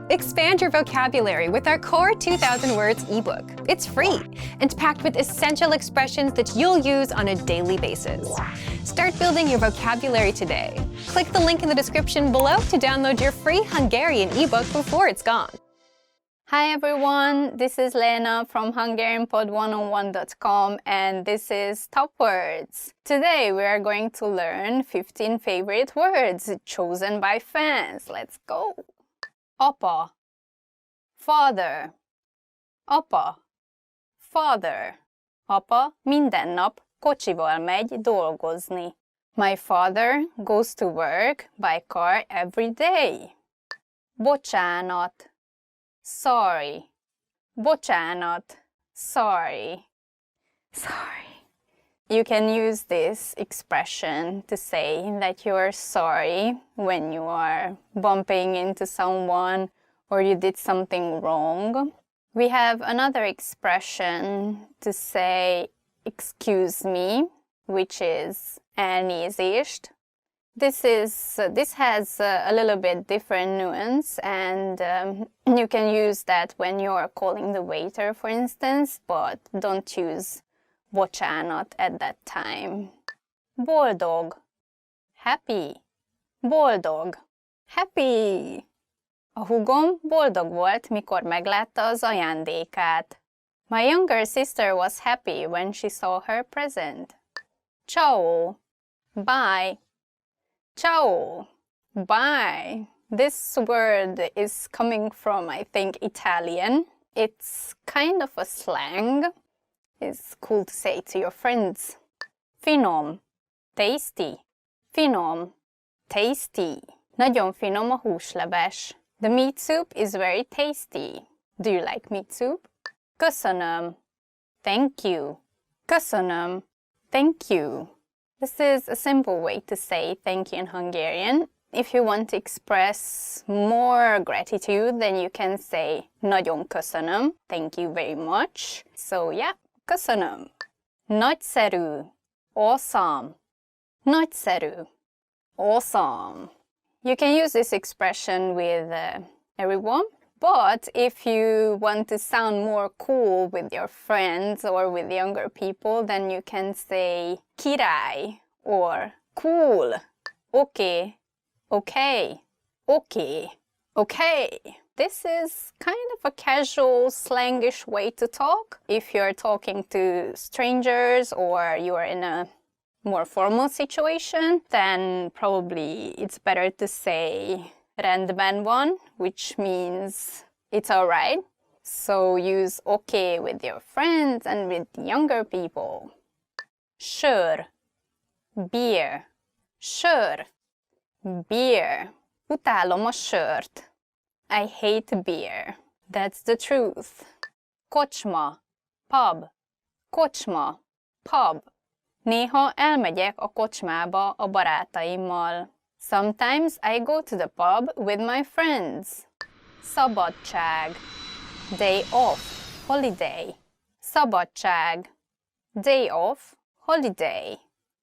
Expand your vocabulary with our Core 2000 Words ebook. It's free and packed with essential expressions that you'll use on a daily basis. Start building your vocabulary today. Click the link in the description below to download your free Hungarian ebook before it's gone. Hi everyone, this is Lena from HungarianPod101.com and this is Top Words. Today we are going to learn 15 favorite words chosen by fans. Let's go! Apa, father. Apa, father. Apa minden nap kocsival megy dolgozni. My father goes to work by car every day. Bocsánat. Sorry. Bocsánat. Sorry. Sorry. You can use this expression to say that you're sorry when you are bumping into someone or you did something wrong. We have another expression to say excuse me, which is elnézést. This has a little bit different nuance, and you can use that when you're calling the waiter, for instance, but don't use bocsánat at that time. Boldog, happy. Boldog, happy. A húgom boldog volt, mikor meglátta az ajándékát. My younger sister was happy when she saw her present. Ciao, bye. Ciao, bye. This word is coming from, I think, Italian. It's kind of a slang. It's cool to say to your friends. Finom, tasty. Finom, tasty. Nagyon finom a húsleves. The meat soup is very tasty. Do you like meat soup? Köszönöm, thank you. Köszönöm, thank you. This is a simple way to say thank you in Hungarian. If you want to express more gratitude, then you can say nagyon köszönöm, thank you very much. So yeah, köszönöm. Nagyszerű, awesome. Nagyszerű, awesome. You can use this expression with everyone, but if you want to sound more cool with your friends or with younger people, then you can say király or cool. Okay, okay, okay, okay. This is kind of a casual, slangish way to talk. If you're talking to strangers or you are in a more formal situation, then probably it's better to say rendben van, which means it's alright. So use okay with your friends and with younger people. Sör, beer. Sör, beer. Utálom a sört. I hate beer. That's the truth. Kocsma, pub. Kocsma, pub. Néha elmegyek a kocsmába a barátaimmal. Sometimes I go to the pub with my friends. Szabadság, day off, holiday. Szabadság, day off, holiday.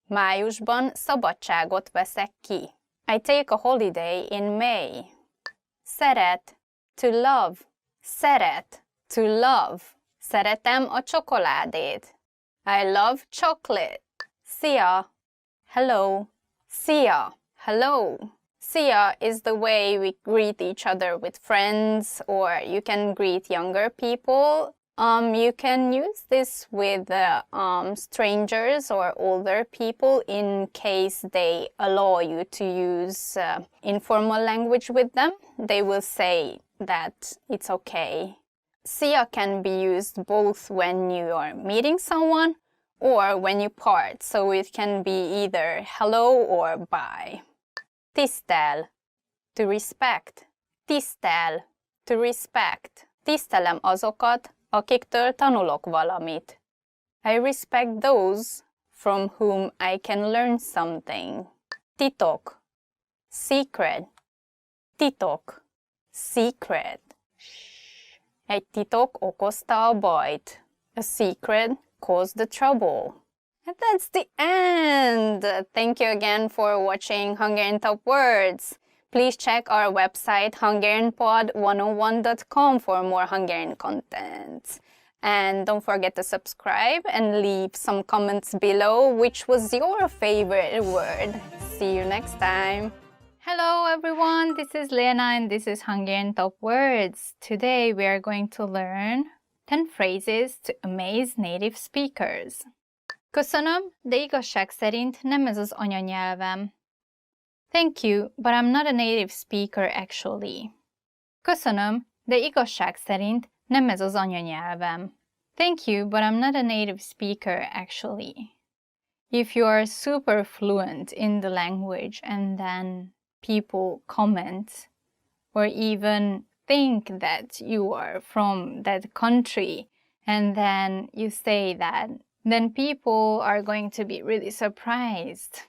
Májusban szabadságot veszek ki. I take a holiday in May. Szeret, to love. Szeret, to love. Szeretem a csokoládét. I love chocolate. Szia, hello. Szia, hello. Szia is the way we greet each other with friends, or you can greet younger people. You can use this with strangers or older people in case they allow you to use informal language with them. They will say that it's okay. Szia can be used both when you are meeting someone or when you part, so it can be either hello or bye. Tisztel, to respect. Tisztel, to respect. Tisztelem azokat, akiktől tanulok valamit. I respect those from whom I can learn something. Titok, secret. Titok, secret. Egy titok okozta a bajt. A secret caused the trouble. And that's the end! Thank you again for watching Hungarian Top Words. Please check our website hungarianpod101.com for more Hungarian content. And don't forget to subscribe and leave some comments below which was your favorite word. See you next time. Hello everyone, this is Lena and this is Hungarian Top Words. Today we are going to learn 10 phrases to amaze native speakers. Köszönöm, de igazság szerint nem ez az anyanyelvem. Thank you, but I'm not a native speaker actually. Köszönöm, de igazság szerint nem ez az anyanyelvem. Thank you, but I'm not a native speaker actually. If you are super fluent in the language and then people comment or even think that you are from that country and then you say that, then people are going to be really surprised.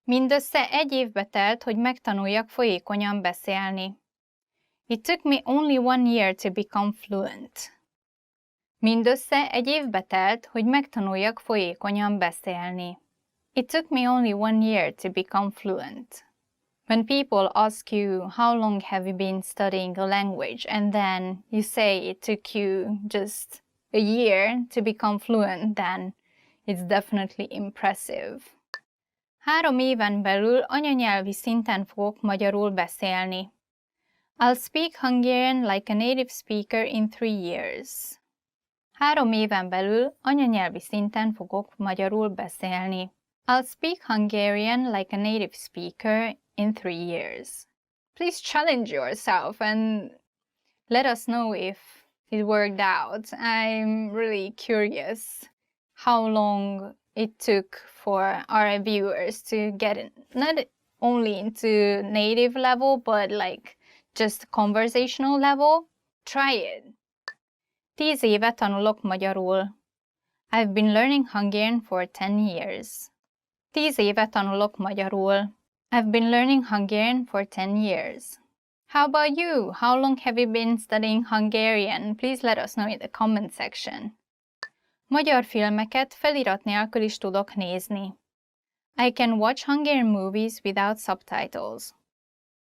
Mindössze 1 évbe telt, hogy megtanuljak folyékonyan beszélni. It took me only 1 year to become fluent. Mindössze 1 évbe telt, hogy megtanuljak folyékonyan beszélni. It took me only 1 year to become fluent. When people ask you how long have you been studying a language and then you say it took you just a year to become fluent, then it's definitely impressive. 3 éven belül anyanyelvi szinten fogok magyarul beszélni. I'll speak Hungarian like a native speaker in 3 years. 3 éven belül anyanyelvi szinten fogok magyarul beszélni. I'll speak Hungarian like a native speaker in 3 years. Please challenge yourself and let us know if it worked out. I'm really curious how long it took for our viewers to get in, not only into native level, but like just conversational level. Try it. 10 éve tanulok magyarul. I've been learning Hungarian for 10 years. 10 éve tanulok magyarul. I've been learning Hungarian for 10 years. How about you? How long have you been studying Hungarian? Please let us know in the comment section. Magyar filmeket felirat nélkül is tudok nézni. I can watch Hungarian movies without subtitles.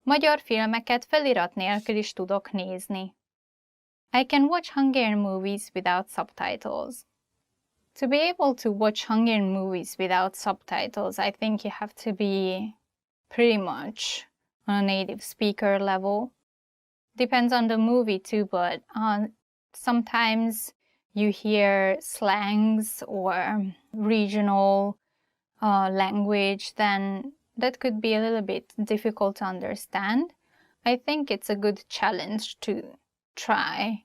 Magyar filmeket felirat nélkül is tudok nézni. I can watch Hungarian movies without subtitles. To be able to watch Hungarian movies without subtitles, I think you have to be pretty much on a native speaker level. Depends on the movie too, but sometimes you hear slangs or regional language, then that could be a little bit difficult to understand. I think it's a good challenge to try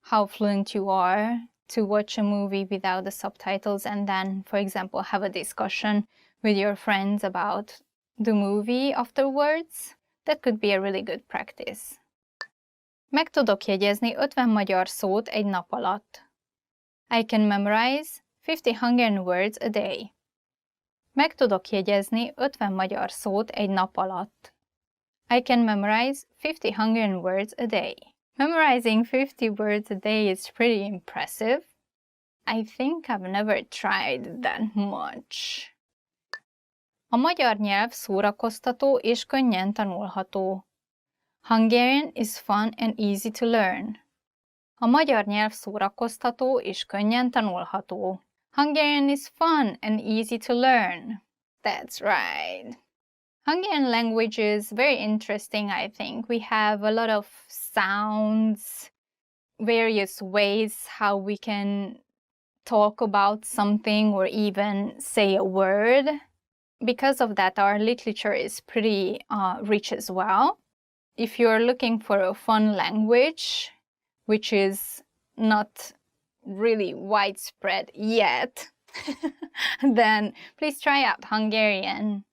how fluent you are to watch a movie without the subtitles and then, for example, have a discussion with your friends about the movie afterwards. That could be a really good practice. Meg tudok jegyezni 50 magyar szót egy nap alatt. I can memorize 50 Hungarian words a day. Meg tudok jegyezni 50 magyar szót egy nap alatt. I can memorize 50 Hungarian words a day. Memorizing 50 words a day is pretty impressive. I think I've never tried that much. A magyar nyelv szórakoztató és könnyen tanulható. Hungarian is fun and easy to learn. A magyar nyelv szórakoztató és könnyen tanulható. Hungarian is fun and easy to learn. That's right. Hungarian language is very interesting, I think. We have a lot of sounds, various ways how we can talk about something or even say a word. Because of that, our literature is pretty rich as well. If you're looking for a fun language, which is not really widespread yet, then please try out Hungarian.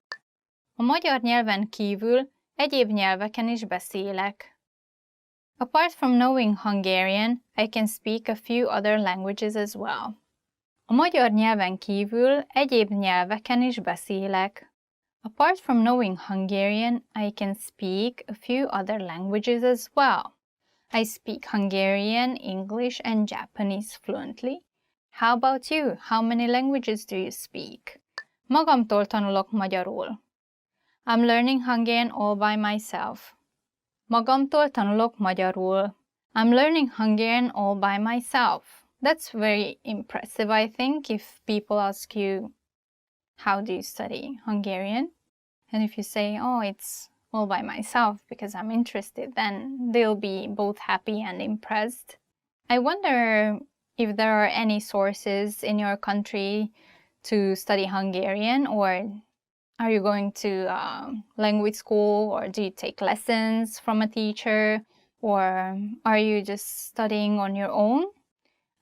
A magyar nyelven kívül egyéb nyelveken is beszélek. Apart from knowing Hungarian, I can speak a few other languages as well. A magyar nyelven kívül egyéb nyelveken is beszélek. Apart from knowing Hungarian, I can speak a few other languages as well. I speak Hungarian, English, and Japanese fluently. How about you? How many languages do you speak? Magamtól tanulok magyarul. I'm learning Hungarian all by myself. Magamtól tanulok magyarul. I'm learning Hungarian all by myself. That's very impressive, I think, if people ask you, how do you study Hungarian? And if you say, oh, it's all by myself because I'm interested, then they'll be both happy and impressed. I wonder if there are any sources in your country to study Hungarian, or are you going to language school, or do you take lessons from a teacher, or are you just studying on your own?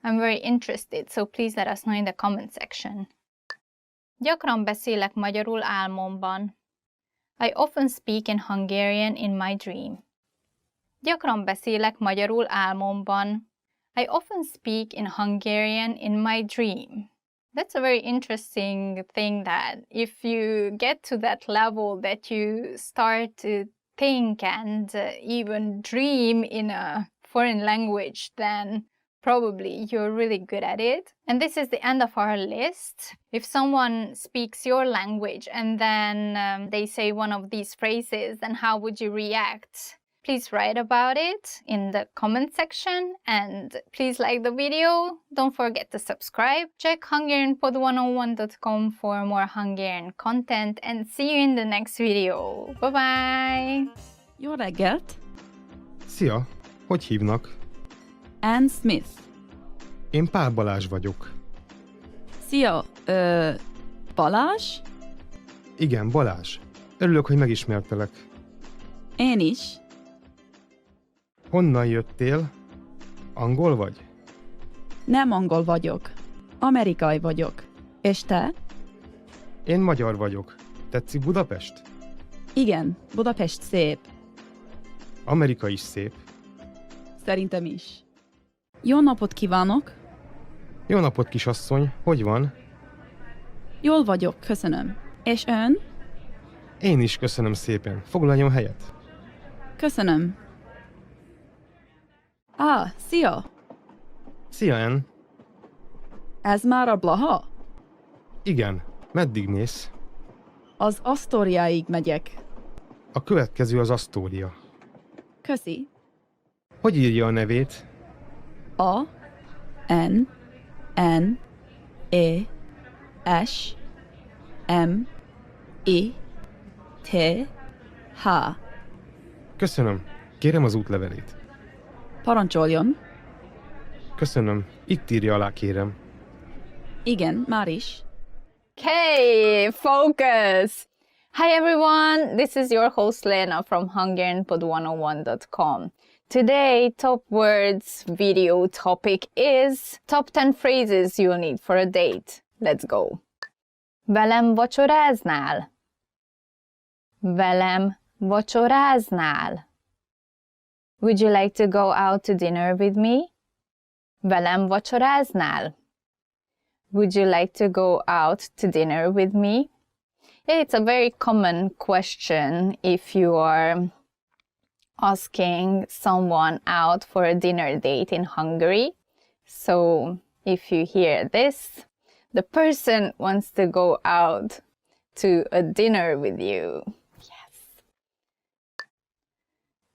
I'm very interested, so please let us know in the comment section. Gyakran beszélek magyarul álmomban. I often speak in Hungarian in my dream. Gyakran beszélek magyarul álmomban. I often speak in Hungarian in my dream. That's a very interesting thing, that if you get to that level that you start to think and even dream in a foreign language, then probably you're really good at it. And this is the end of our list. If someone speaks your language and then they say one of these phrases, then how would you react? Please write about it in the comment section, and please like the video. Don't forget to subscribe. Check HungarianPod101.com for more Hungarian content, and see you in the next video. Bye-bye! Jó reggelt! Szia! Hogy hívnak? Ann Smith. Én Pál Balázs vagyok. Szia, Balázs? Igen, Balázs. Örülök, hogy megismertelek. Én is. Honnan jöttél? Angol vagy? Nem angol vagyok. Amerikai vagyok. És te? Én magyar vagyok. Tetszik Budapest? Igen, Budapest szép. Amerika is szép. Szerintem is. Jó napot kívánok! Jó napot, kisasszony. Hogy van? Jól vagyok, köszönöm. És ön? Én is köszönöm szépen. Foglaljon helyet. Köszönöm. Szia! Szia, Ann. Ez már a Blaha? Igen. Meddig mész? Az Asztóriáig megyek. A következő az Asztória. Köszi. Hogy írja a nevét? A N N E S M I T H. Köszönöm. Kérem az útlevelét. Parancsoljon. Köszönöm. Itt írja alá, kérem. Igen, már is. Okay, focus! Hi everyone, this is your host Lena from HungarianPod101.com. Today, Top Words video topic is Top 10 phrases you'll need for a date. Let's go! Velem vacsoráznál? Velem vacsoráznál? Would you like to go out to dinner with me? Velem vacsoráznál? Would you like to go out to dinner with me? It's a very common question if you are asking someone out for a dinner date in Hungary. So if you hear this, the person wants to go out to a dinner with you. Yes.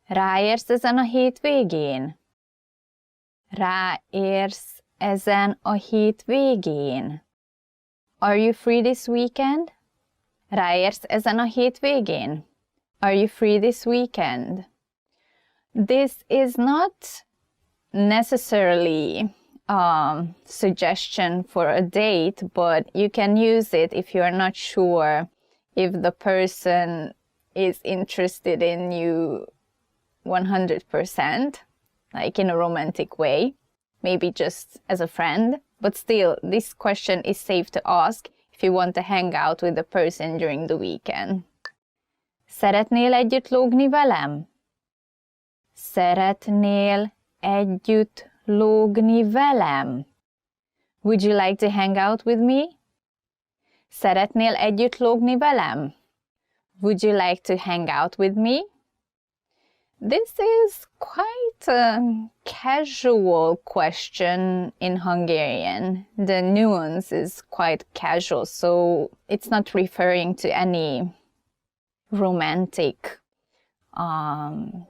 Ráérsz ezen a hétvégén? Ráérsz ezen a hétvégén? Are you free this weekend? Ráérsz ezen a hétvégén? Are you free this weekend? This is not necessarily a suggestion for a date, but you can use it if you are not sure if the person is interested in you 100%, like in a romantic way, maybe just as a friend. But still, this question is safe to ask if you want to hang out with the person during the weekend. Szeretnél együtt lógni velem? Szeretnél együtt lógni velem? Would you like to hang out with me? Szeretnél együtt lógni velem? Would you like to hang out with me? This is quite a casual question in Hungarian. The nuance is quite casual, so it's not referring to any romantic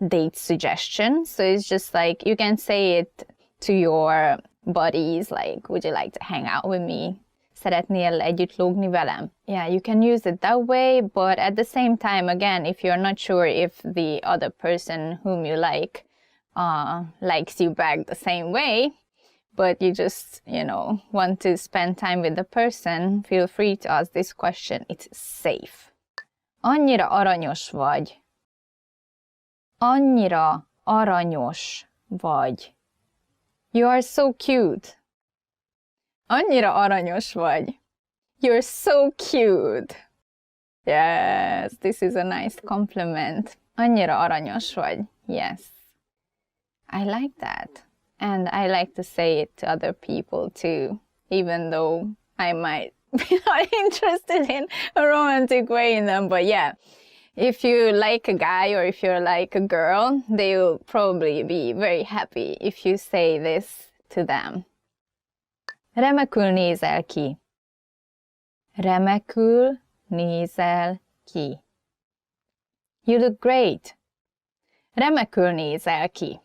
date suggestion. So it's just like you can say it to your buddies, like, would you like to hang out with me? Szeretnél együtt lógni velem? Yeah, you can use it that way, but at the same time, again, if you're not sure if the other person whom you like likes you back the same way, but you just, want to spend time with the person, feel free to ask this question. It's safe. Annyira aranyos vagy. Annyira aranyos vagy. You are so cute. Annyira aranyos vagy. You're so cute. Yes, this is a nice compliment. Annyira aranyos vagy. Yes. I like that. And I like to say it to other people too, even though I might be not interested in a romantic way in them. But yeah, if you like a guy or if you're like a girl, they will probably be very happy if you say this to them. Remekül nézel ki. Remekül nézel ki. You look great. Remekül nézel ki.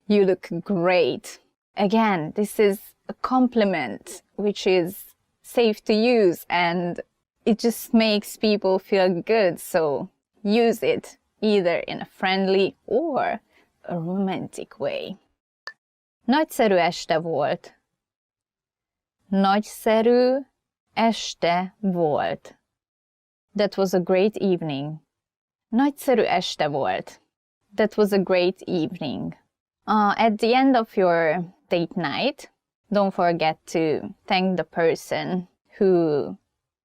You look great. Again, this is a compliment which is safe to use and it just makes people feel good. So use it either in a friendly or a romantic way. Nagyszerű este volt. Nagyszerű este volt. That was a great evening. Nagyszerű este volt. That was a great evening. At the end of your date night, don't forget to thank the person who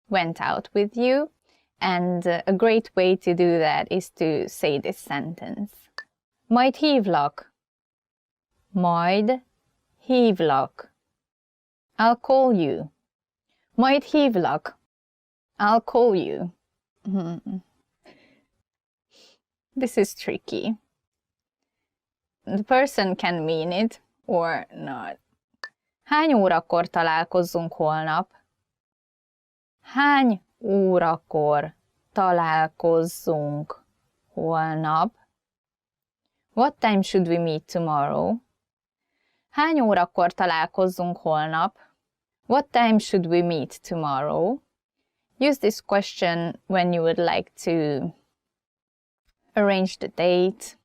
went out with you. And a great way to do that is to say this sentence. Majd hívlak. Majd hívlak. I'll call you. Majd hívlak. I'll call you. This is tricky. The person can mean it or not. Hány órakor találkozzunk holnap? Hány órakor találkozzunk holnap? What time should we meet tomorrow? Hány órakor találkozzunk holnap? What time should we meet tomorrow? Use this question when you would like to arrange the date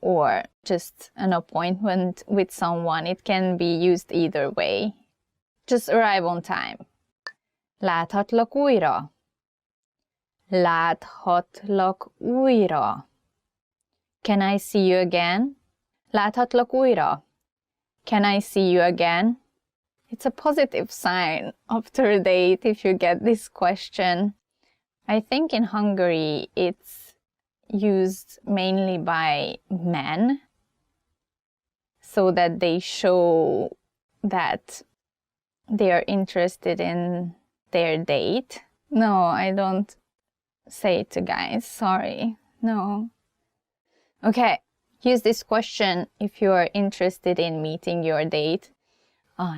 or just an appointment with someone. It can be used either way. Just arrive on time. Láthatlak újra? Láthatlak újra? Can I see you again? Láthatlak újra? Can I see you again? It's a positive sign after a date if you get this question. I think in Hungary it's used mainly by men so that they show that they are interested in their date. No, I don't say it to guys, sorry. No. Okay, use this question if you are interested in meeting your date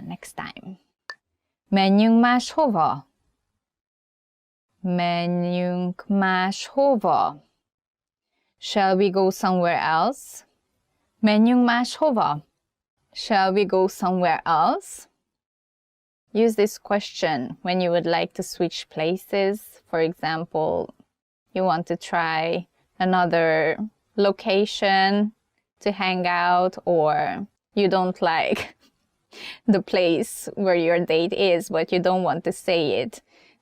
next time. Menjünk máshova? Menjünk máshova? Shall we go somewhere else? Menjünk máshova? Shall we go somewhere else? Use this question when you would like to switch places. For example, you want to try another location to hang out, or you don't like the place where your date is, but you don't want to say it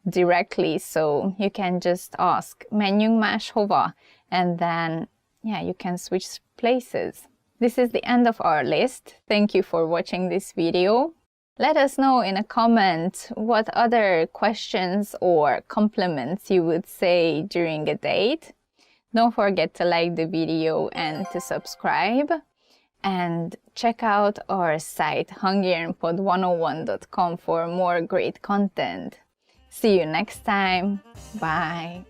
directly, so you can just ask menjünk máshova, and then you can switch places. This is the end of our list. Thank you for watching this video. Let us know in a comment what other questions or compliments you would say during a date. Don't forget to like the video and to subscribe. And check out our site hungarianpod101.com for more great content. See you next time. Bye.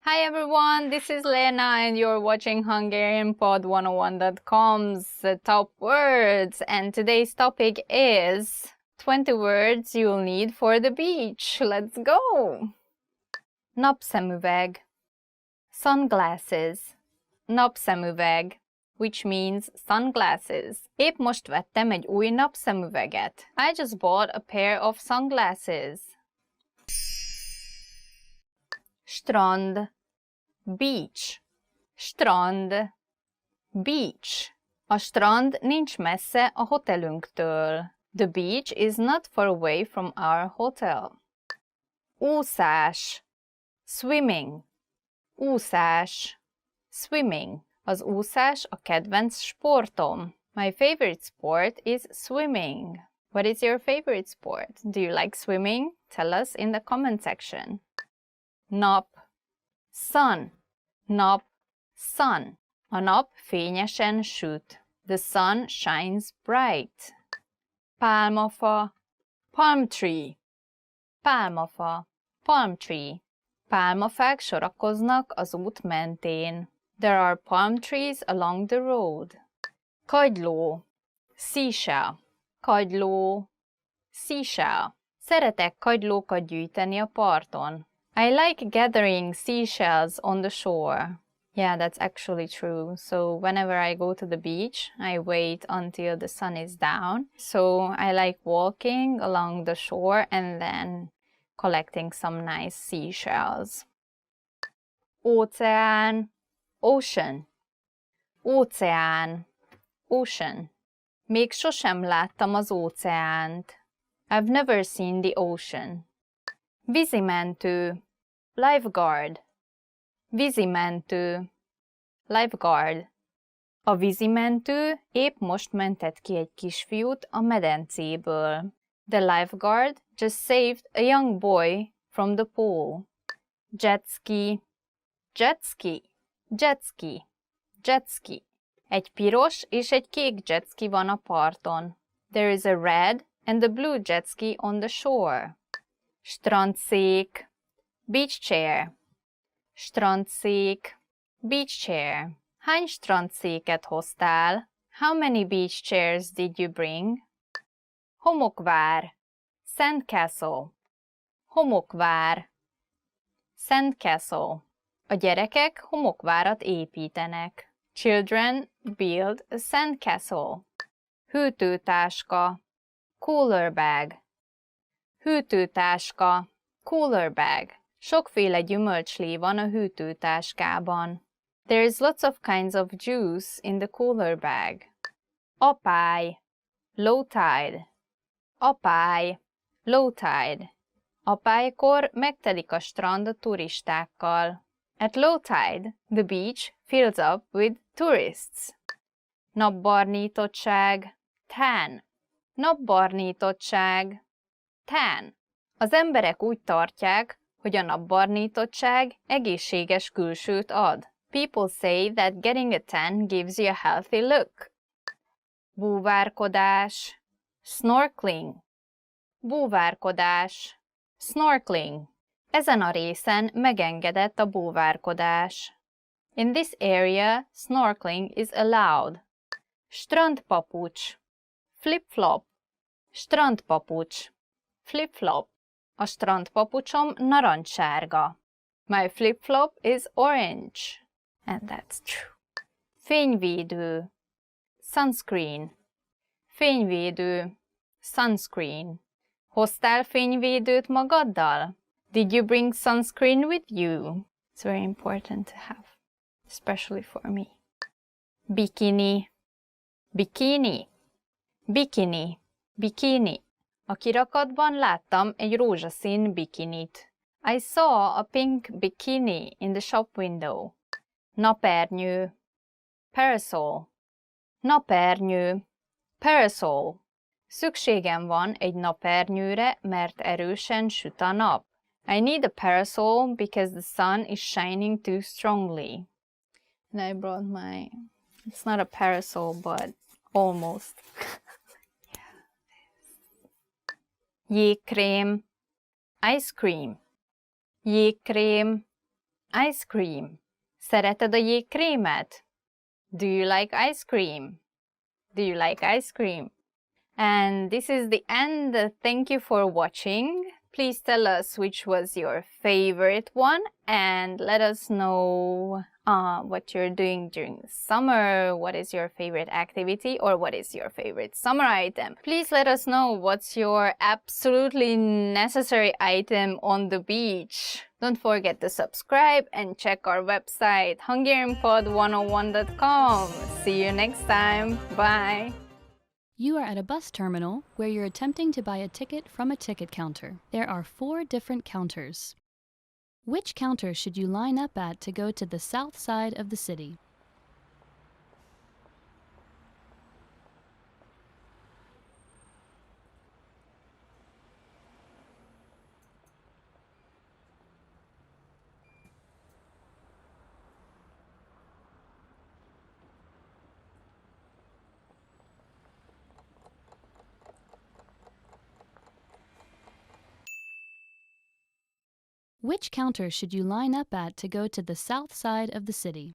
Hi everyone, this is Lena and you're watching HungarianPod101.com's top words, and today's topic is 20 words you'll need for the beach. Let's go! Napszemüveg. Sunglasses. Napszemüveg, which means sunglasses. Épp most vettem egy új napszemüveget. I just bought a pair of sunglasses. Strand. Beach. Strand. Beach. A strand nincs messze a hotelünktől. The beach is not far away from our hotel. Úszás. Swimming. Úszás. Swimming. Az úszás a kedvenc sportom. My favorite sport is swimming. What is your favorite sport? Do you like swimming? Tell us in the comment section. Nap. Sun. Nap. Sun. A nap fényesen süt. The sun shines bright. Pálmafa. Palm tree. Pálmafa. Palm tree. Pálmafák sorakoznak az út mentén. There are palm trees along the road. Kagyló. Seashell. Kagyló. Seashell. Szeretek kagylókat gyűjteni a parton. I like gathering seashells on the shore. Yeah, that's actually true. So whenever I go to the beach, I wait until the sun is down. So I like walking along the shore and then collecting some nice seashells. Óceán. Ocean. Óceán. Ocean. Még sosem láttam az óceánt. I've never seen the ocean. Vízimentő. Lifeguard. Vízimentő. Lifeguard. A vízimentő épp most mentett ki egy kisfiút a medencéből. The lifeguard just saved a young boy from the pool. Jet ski. Jet ski. Jet ski. Jet ski. Egy piros és egy kék jet ski van a parton. There is a red and a blue jet ski on the shore. Strandszék. Beach chair. Strandszék. Beach chair. Hány strandszéket hoztál? How many beach chairs did you bring? Homokvár. Sandcastle. Homokvár. Sandcastle. A gyerekek homokvárat építenek. Children build a sandcastle. Hűtőtáska. Cooler bag. Hűtőtáska. Cooler bag. Sokféle gyümölcslé van a hűtőtáskában. There's lots of kinds of juice in the cooler bag. Apály. Low tide. Apály. Low tide. Apálykor megtelik a strand a turistákkal. At low tide, the beach fills up with tourists. Napbarnítottság. Tan. Napbarnítottság. Tan. Az emberek úgy tartják, hogy a napbarnítottság egészséges külsőt ad. People say that getting a tan gives you a healthy look. Búvárkodás. Snorkeling. Búvárkodás. Snorkeling. Ezen a részen megengedett a búvárkodás. In this area, snorkeling is allowed. Strandpapucs. Flip-flop. Strandpapucs. Flip-flop. A strandpapucsom narancssárga. My flip-flop is orange. And that's true. Fényvédő. Sunscreen. Fényvédő. Sunscreen. Hoztál fényvédőt magaddal? Did you bring sunscreen with you? It's very important to have, especially for me. Bikini. Bikini. Bikini. Bikini. A kirakatban láttam egy rózsaszín bikinit. I saw a pink bikini in the shop window. Napernyő. Parasol. Napernyő. Parasol. Szükségem van egy napernyőre, mert erősen süt a nap. I need a parasol because the sun is shining too strongly. And I brought my... It's not a parasol, but almost. Jégkrém. Ice cream. Jégkrém. Ice cream. Szereted a jégkrémet? Do you like ice cream? Do you like ice cream? And this is the end. Thank you for watching. Please tell us which was your favorite one and let us know what you're doing during the summer, what is your favorite activity, or what is your favorite summer item. Please let us know what's your absolutely necessary item on the beach. Don't forget to subscribe and check our website hungarianpod101.com. See you next time. Bye! You are at a bus terminal where you're attempting to buy a ticket from a ticket counter. There are 4 different counters. Which counter should you line up at to go to the south side of the city? Which counter should you line up at to go to the south side of the city?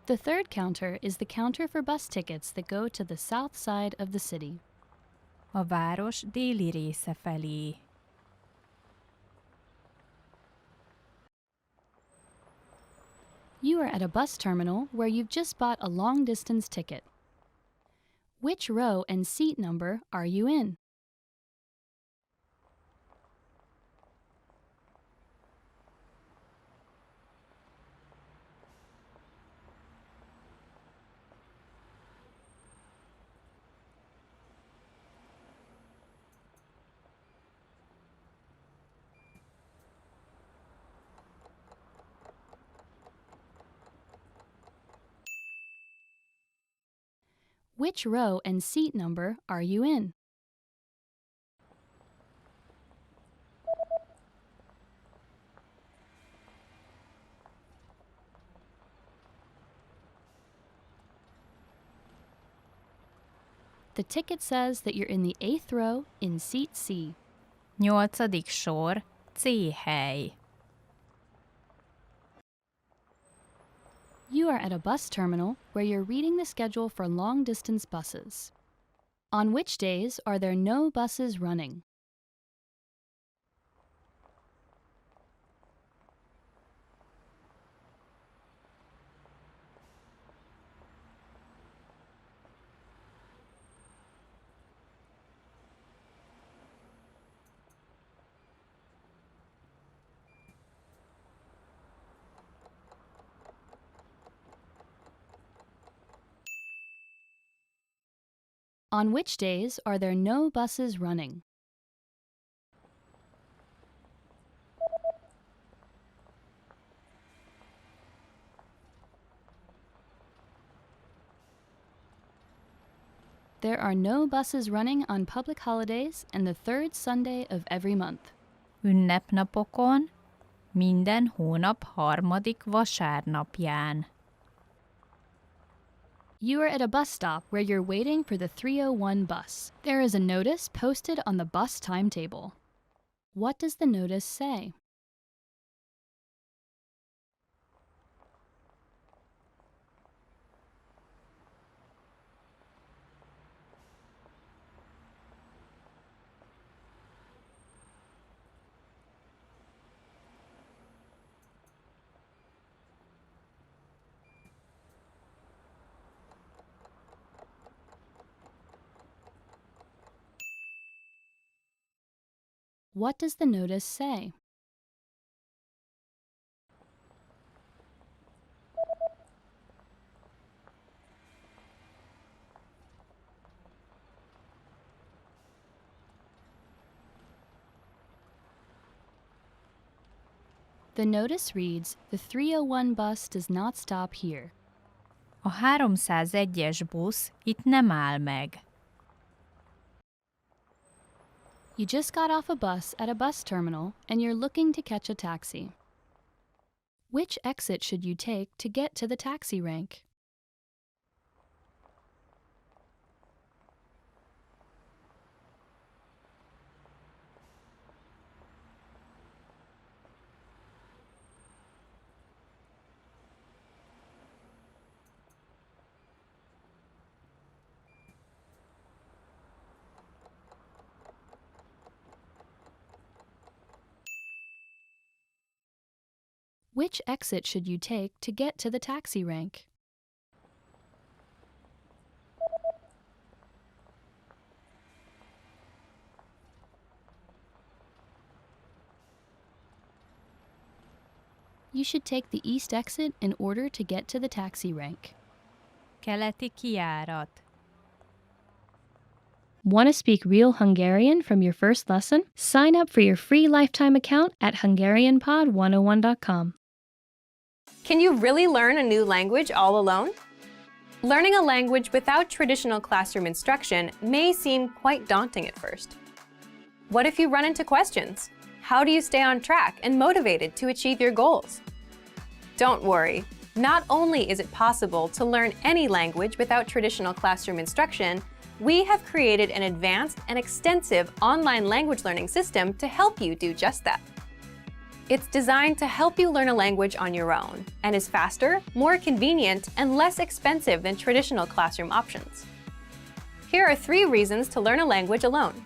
The third counter is the counter for bus tickets that go to the south side of the city. A város déli része felé. You are at a bus terminal where you've just bought a long-distance ticket. Which row and seat number are you in? Which row and seat number are you in? The ticket says that you're in the 8th row in seat C. 8. sor, C hely. You are at a bus terminal where you're reading the schedule for long-distance buses. On which days are there no buses running? On which days are there no buses running? There are no buses running on public holidays and the 3rd Sunday of every month. Ünnepnapokon, minden hónap 3. vasárnapján. You are at a bus stop where you're waiting for the 301 bus. There is a notice posted on the bus timetable. What does the notice say? What does the notice say? The notice reads, "The 301 bus does not stop here." A 301-es busz itt nem áll meg. You just got off a bus at a bus terminal and you're looking to catch a taxi. Which exit should you take to get to the taxi rank? Which exit should you take to get to the taxi rank? You should take the east exit in order to get to the taxi rank. Keleti kijárat. Want to speak real Hungarian from your first lesson? Sign up for your free lifetime account at HungarianPod101.com. Can you really learn a new language all alone? Learning a language without traditional classroom instruction may seem quite daunting at first. What if you run into questions? How do you stay on track and motivated to achieve your goals? Don't worry. Not only is it possible to learn any language without traditional classroom instruction, we have created an advanced and extensive online language learning system to help you do just that. It's designed to help you learn a language on your own and is faster, more convenient, and less expensive than traditional classroom options. Here are 3 reasons to learn a language alone.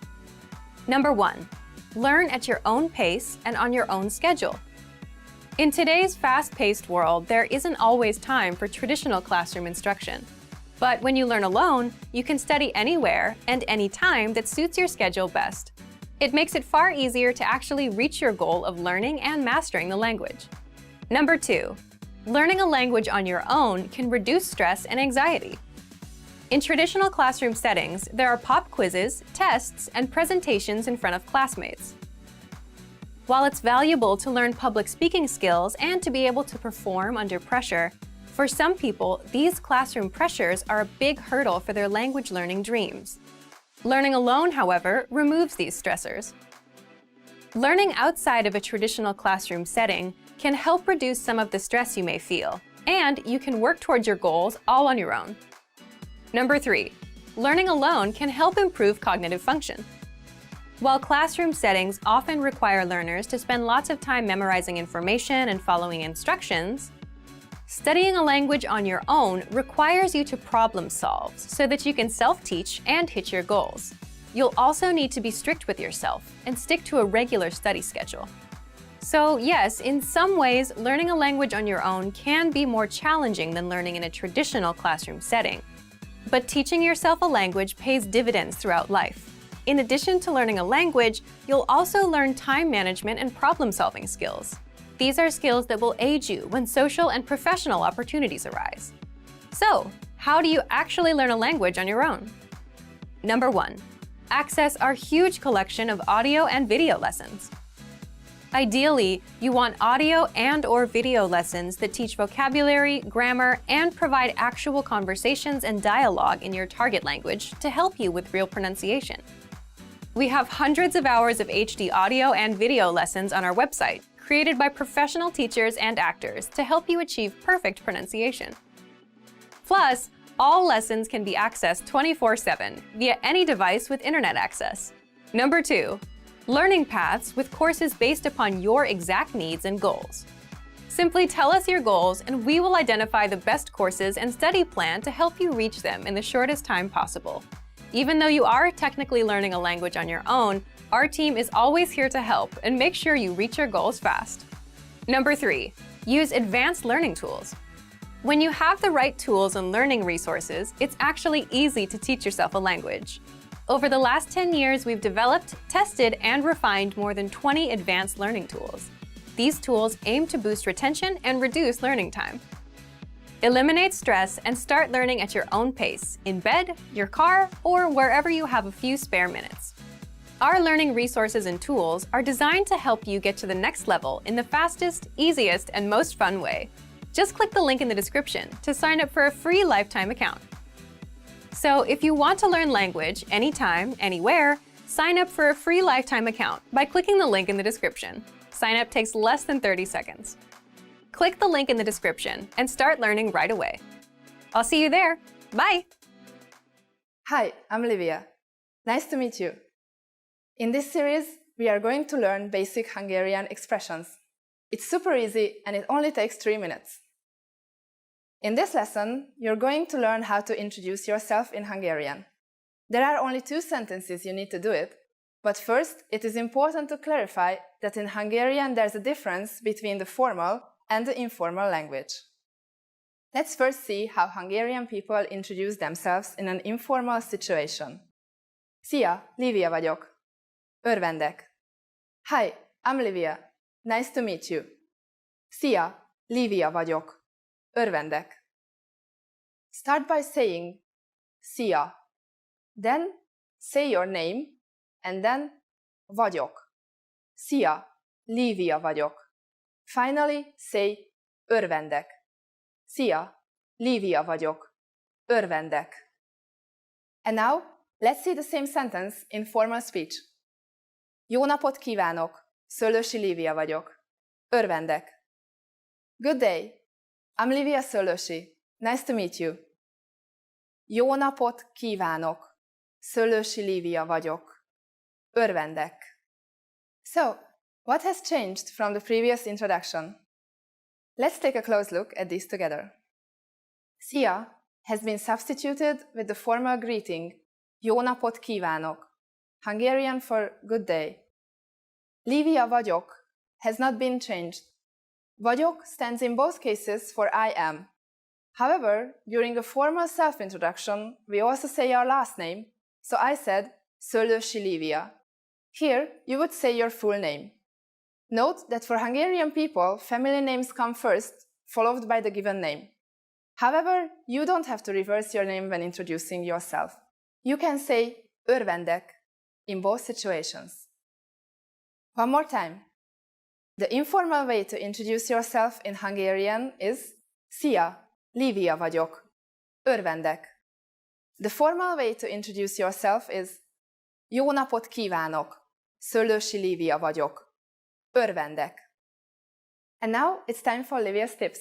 Number 1. Learn at your own pace and on your own schedule. In today's fast-paced world, there isn't always time for traditional classroom instruction. But when you learn alone, you can study anywhere and anytime that suits your schedule best. It makes it far easier to actually reach your goal of learning and mastering the language. Number 2. Learning a language on your own can reduce stress and anxiety. In traditional classroom settings, there are pop quizzes, tests, and presentations in front of classmates. While it's valuable to learn public speaking skills and to be able to perform under pressure, for some people, these classroom pressures are a big hurdle for their language learning dreams. Learning alone, however, removes these stressors. Learning outside of a traditional classroom setting can help reduce some of the stress you may feel, and you can work towards your goals all on your own. Number 3. Learning alone can help improve cognitive function. While classroom settings often require learners to spend lots of time memorizing information and following instructions, studying a language on your own requires you to problem solve so that you can self-teach and hit your goals. You'll also need to be strict with yourself and stick to a regular study schedule. So yes, in some ways, learning a language on your own can be more challenging than learning in a traditional classroom setting. But teaching yourself a language pays dividends throughout life. In addition to learning a language, you'll also learn time management and problem-solving skills. These are skills that will aid you when social and professional opportunities arise. So, how do you actually learn a language on your own? Number 1. Access our huge collection of audio and video lessons. Ideally, you want audio and/or video lessons that teach vocabulary, grammar, and provide actual conversations and dialogue in your target language to help you with real pronunciation. We have hundreds of hours of HD audio and video lessons on our website, created by professional teachers and actors to help you achieve perfect pronunciation. Plus, all lessons can be accessed 24/7 via any device with internet access. Number 2. Learning paths with courses based upon your exact needs and goals. Simply tell us your goals and we will identify the best courses and study plan to help you reach them in the shortest time possible. Even though you are technically learning a language on your own, our team is always here to help and make sure you reach your goals fast. Number 3. Use advanced learning tools. When you have the right tools and learning resources, it's actually easy to teach yourself a language. Over the last 10 years, we've developed, tested, and refined more than 20 advanced learning tools. These tools aim to boost retention and reduce learning time. Eliminate stress and start learning at your own pace, in bed, your car, or wherever you have a few spare minutes. Our learning resources and tools are designed to help you get to the next level in the fastest, easiest, and most fun way. Just click the link in the description to sign up for a free lifetime account. So if you want to learn language anytime, anywhere, sign up for a free lifetime account by clicking the link in the description. Sign up takes less than 30 seconds. Click the link in the description and start learning right away. I'll see you there. Bye! Hi, I'm Livia. Nice to meet you. In this series, we are going to learn basic Hungarian expressions. It's super easy and it only takes 3 minutes. In this lesson, you're going to learn how to introduce yourself in Hungarian. There are only 2 sentences you need to do it, but first it is important to clarify that in Hungarian there's a difference between the formal and the informal language. Let's first see how Hungarian people introduce themselves in an informal situation. Szia, Lívia vagyok. Örvendek. Hi, I'm Lívia. Nice to meet you. Szia, Lívia vagyok. Örvendek. Start by saying szia. Then say your name and then vagyok. Szia, Lívia vagyok. Finally say örvendek. Szia, Lívia vagyok. Örvendek. And now, let's see the same sentence in formal speech. Jó napot kívánok! Szöllősi Lívia vagyok. Örvendek. Good day! I'm Lívia Szöllősi. Nice to meet you. Jó napot kívánok! Szöllősi Lívia vagyok. Örvendek. So, what has changed from the previous introduction? Let's take a close look at these together. Szia has been substituted with the formal greeting Jó napot kívánok, Hungarian for good day. Lívia vagyok has not been changed. Vagyok stands in both cases for I am. However, during a formal self-introduction, we also say our last name, so I said Szöllősi Lívia. Here, you would say your full name. Note that for Hungarian people, family names come first, followed by the given name. However, you don't have to reverse your name when introducing yourself. You can say örvendek in both situations. One more time. The informal way to introduce yourself in Hungarian is Szia, Lívia vagyok. Örvendek. The formal way to introduce yourself is Jó napot kívánok. Szöllősi Lívia vagyok. Örvendek. And now it's time for Lívia's tips.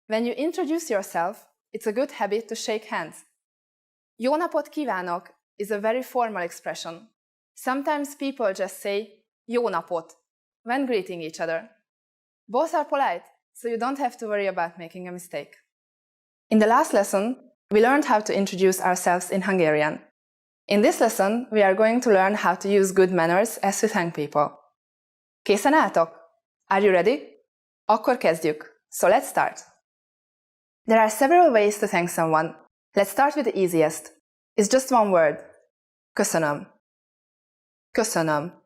When you introduce yourself, it's a good habit to shake hands. Jó napot kívánok is a very formal expression. Sometimes people just say jó napot when greeting each other. Both are polite, so you don't have to worry about making a mistake. In the last lesson, we learned how to introduce ourselves in Hungarian. In this lesson, we are going to learn how to use good manners as we thank people. Készen álltok? Are you ready? Akkor kezdjük. So let's start. There are several ways to thank someone. Let's start with the easiest. It's just one word. Köszönöm. Köszönöm.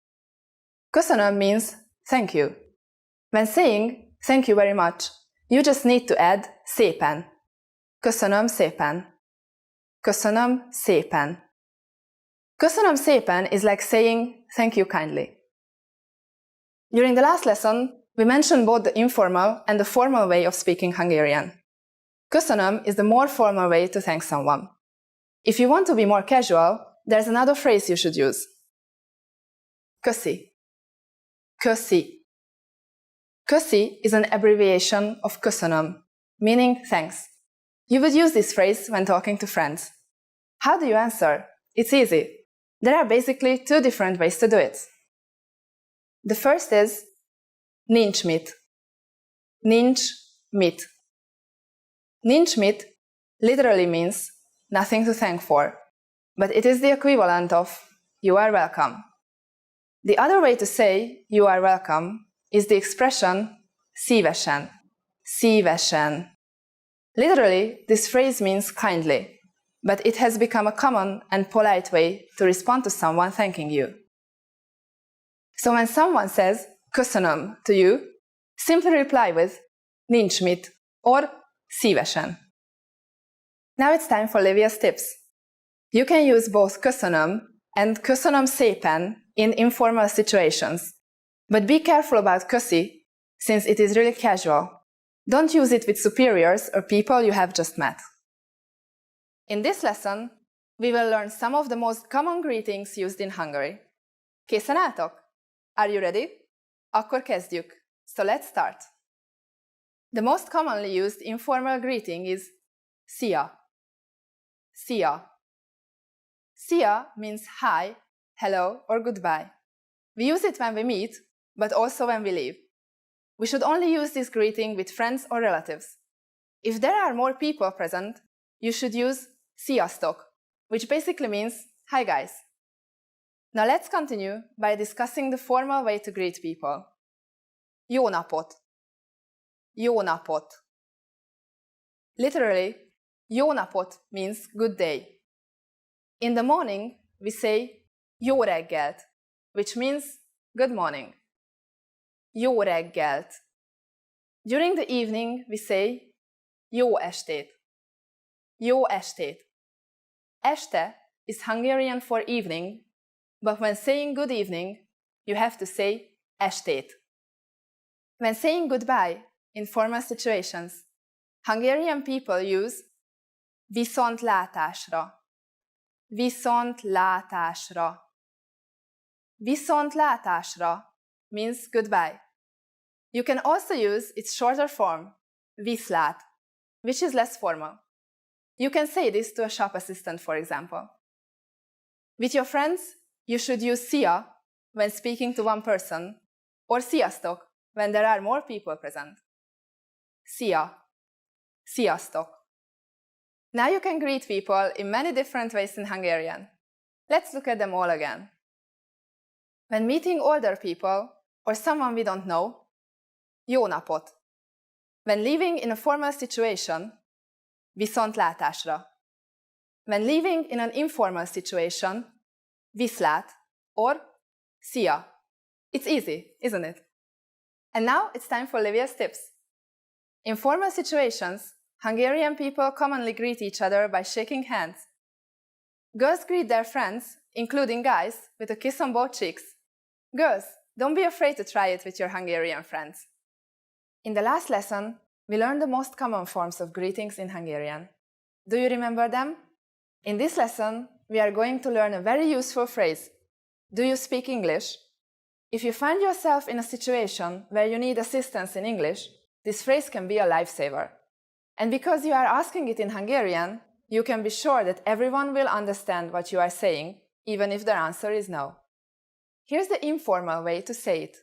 Köszönöm means thank you. When saying thank you very much, you just need to add szépen. Köszönöm szépen. Köszönöm szépen. Köszönöm szépen is like saying thank you kindly. During the last lesson, we mentioned both the informal and the formal way of speaking Hungarian. Köszönöm is the more formal way to thank someone. If you want to be more casual, there's another phrase you should use. Köszi. Köszi. Köszi is an abbreviation of köszönöm, meaning thanks. You would use this phrase when talking to friends. How do you answer? It's easy. There are basically two different ways to do it. The first is nincs mit. Nincs mit. Nincs mit literally means nothing to thank for, but it is the equivalent of you are welcome. The other way to say you are welcome is the expression szívesen. Szívesen. Literally, this phrase means kindly, but it has become a common and polite way to respond to someone thanking you. So when someone says köszönöm to you, simply reply with nincs mit or szívesen. Now it's time for Lívia's tips. You can use both köszönöm and köszönöm szépen in informal situations, but be careful about köszi since it is really casual. Don't use it with superiors or people you have just met. In this lesson, we will learn some of the most common greetings used in Hungary. Készen álltok? Are you ready? Akkor kezdjük. So let's start. The most commonly used informal greeting is szia. Szia. Szia means hi, hello, or goodbye. We use it when we meet, but also when we leave. We should only use this greeting with friends or relatives. If there are more people present, you should use sziasztok, which basically means hi guys. Now let's continue by discussing the formal way to greet people. Jó napot. jó napot. Literally, jó napot means good day. In the morning, we say jó reggelt, which means good morning. Jó reggelt. During the evening, we say jó estét. Jó estét. Este is Hungarian for evening, but when saying good evening, you have to say estét. When saying goodbye in formal situations, Hungarian people use viszontlátásra. Viszontlátásra. Viszontlátásra means goodbye. You can also use its shorter form, viszlát, which is less formal. You can say this to a shop assistant, for example. With your friends, you should use szia when speaking to one person, or sziasztok when there are more people present. Szia. Sziasztok. Now you can greet people in many different ways in Hungarian. Let's look at them all again. When meeting older people or someone we don't know, jó napot. When living in a formal situation, viszontlátásra. When living in an informal situation, viszlát or szia. It's easy, isn't it? And now it's time for Livia's tips. In formal situations, Hungarian people commonly greet each other by shaking hands. Girls greet their friends, including guys, with a kiss on both cheeks. Girls, don't be afraid to try it with your Hungarian friends. In the last lesson, we learned the most common forms of greetings in Hungarian. Do you remember them? In this lesson, we are going to learn a very useful phrase. Do you speak English? If you find yourself in a situation where you need assistance in English, this phrase can be a lifesaver. And because you are asking it in Hungarian, you can be sure that everyone will understand what you are saying, even if their answer is no. Here's the informal way to say it.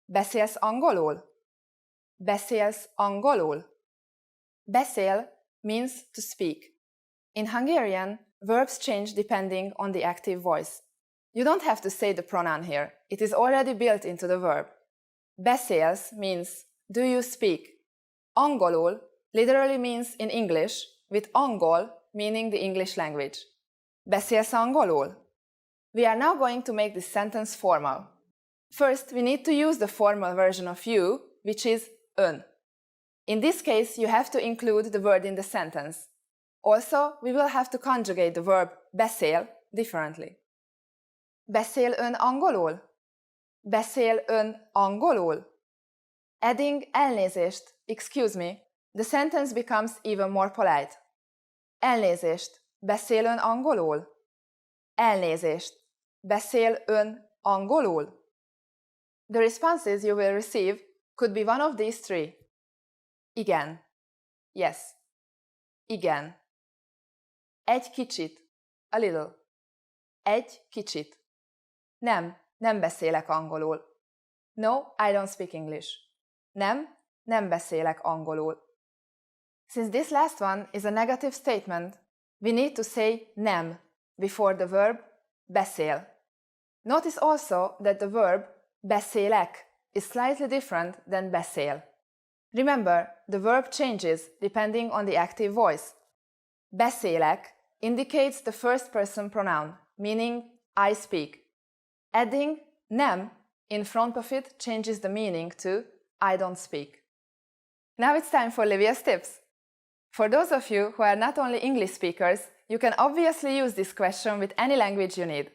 Beszélsz angolul? Beszélsz angolul? Beszél means to speak. In Hungarian, verbs change depending on the active voice. You don't have to say the pronoun here. It is already built into the verb. Beszélsz means do you speak? Angolul literally means in English, with angol meaning the English language. Beszélsz angolul? We are now going to make this sentence formal. First, we need to use the formal version of you, which is ön. In this case, you have to include the word in the sentence. Also, we will have to conjugate the verb beszél differently. Beszél ön angolul? Beszél ön angolul? Adding elnézést, excuse me, the sentence becomes even more polite. Elnézést, beszél ön angolul? Elnézést, beszél ön angolul? The responses you will receive could be one of these three. Igen. Yes. Igen. Egy kicsit. A little. Egy kicsit. Nem beszélek angolul. No, I don't speak English. Nem beszélek angolul. Since this last one is a negative statement, we need to say nem before the verb beszél. Notice also that the verb beszélek is slightly different than beszél. Remember, the verb changes depending on the active voice. Beszélek indicates the first person pronoun, meaning I speak. Adding nem in front of it changes the meaning to I don't speak. Now it's time for Livia's tips. For those of you who are not only English speakers, you can obviously use this question with any language you need.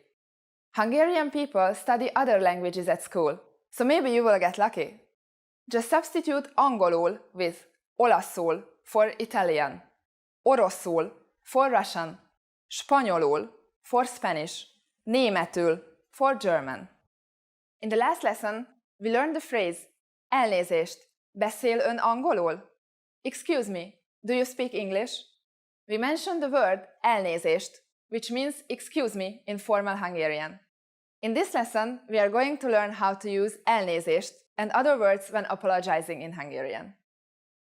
Hungarian people study other languages at school, so maybe you will get lucky. Just substitute angolul with olaszul for Italian, oroszul for Russian, spanyolul for Spanish, németül for German. In the last lesson, we learned the phrase elnézést, beszél ön angolul? Excuse me, do you speak English? We mentioned the word elnézést, which means excuse me in formal Hungarian. In this lesson, we are going to learn how to use elnézést and other words when apologizing in Hungarian.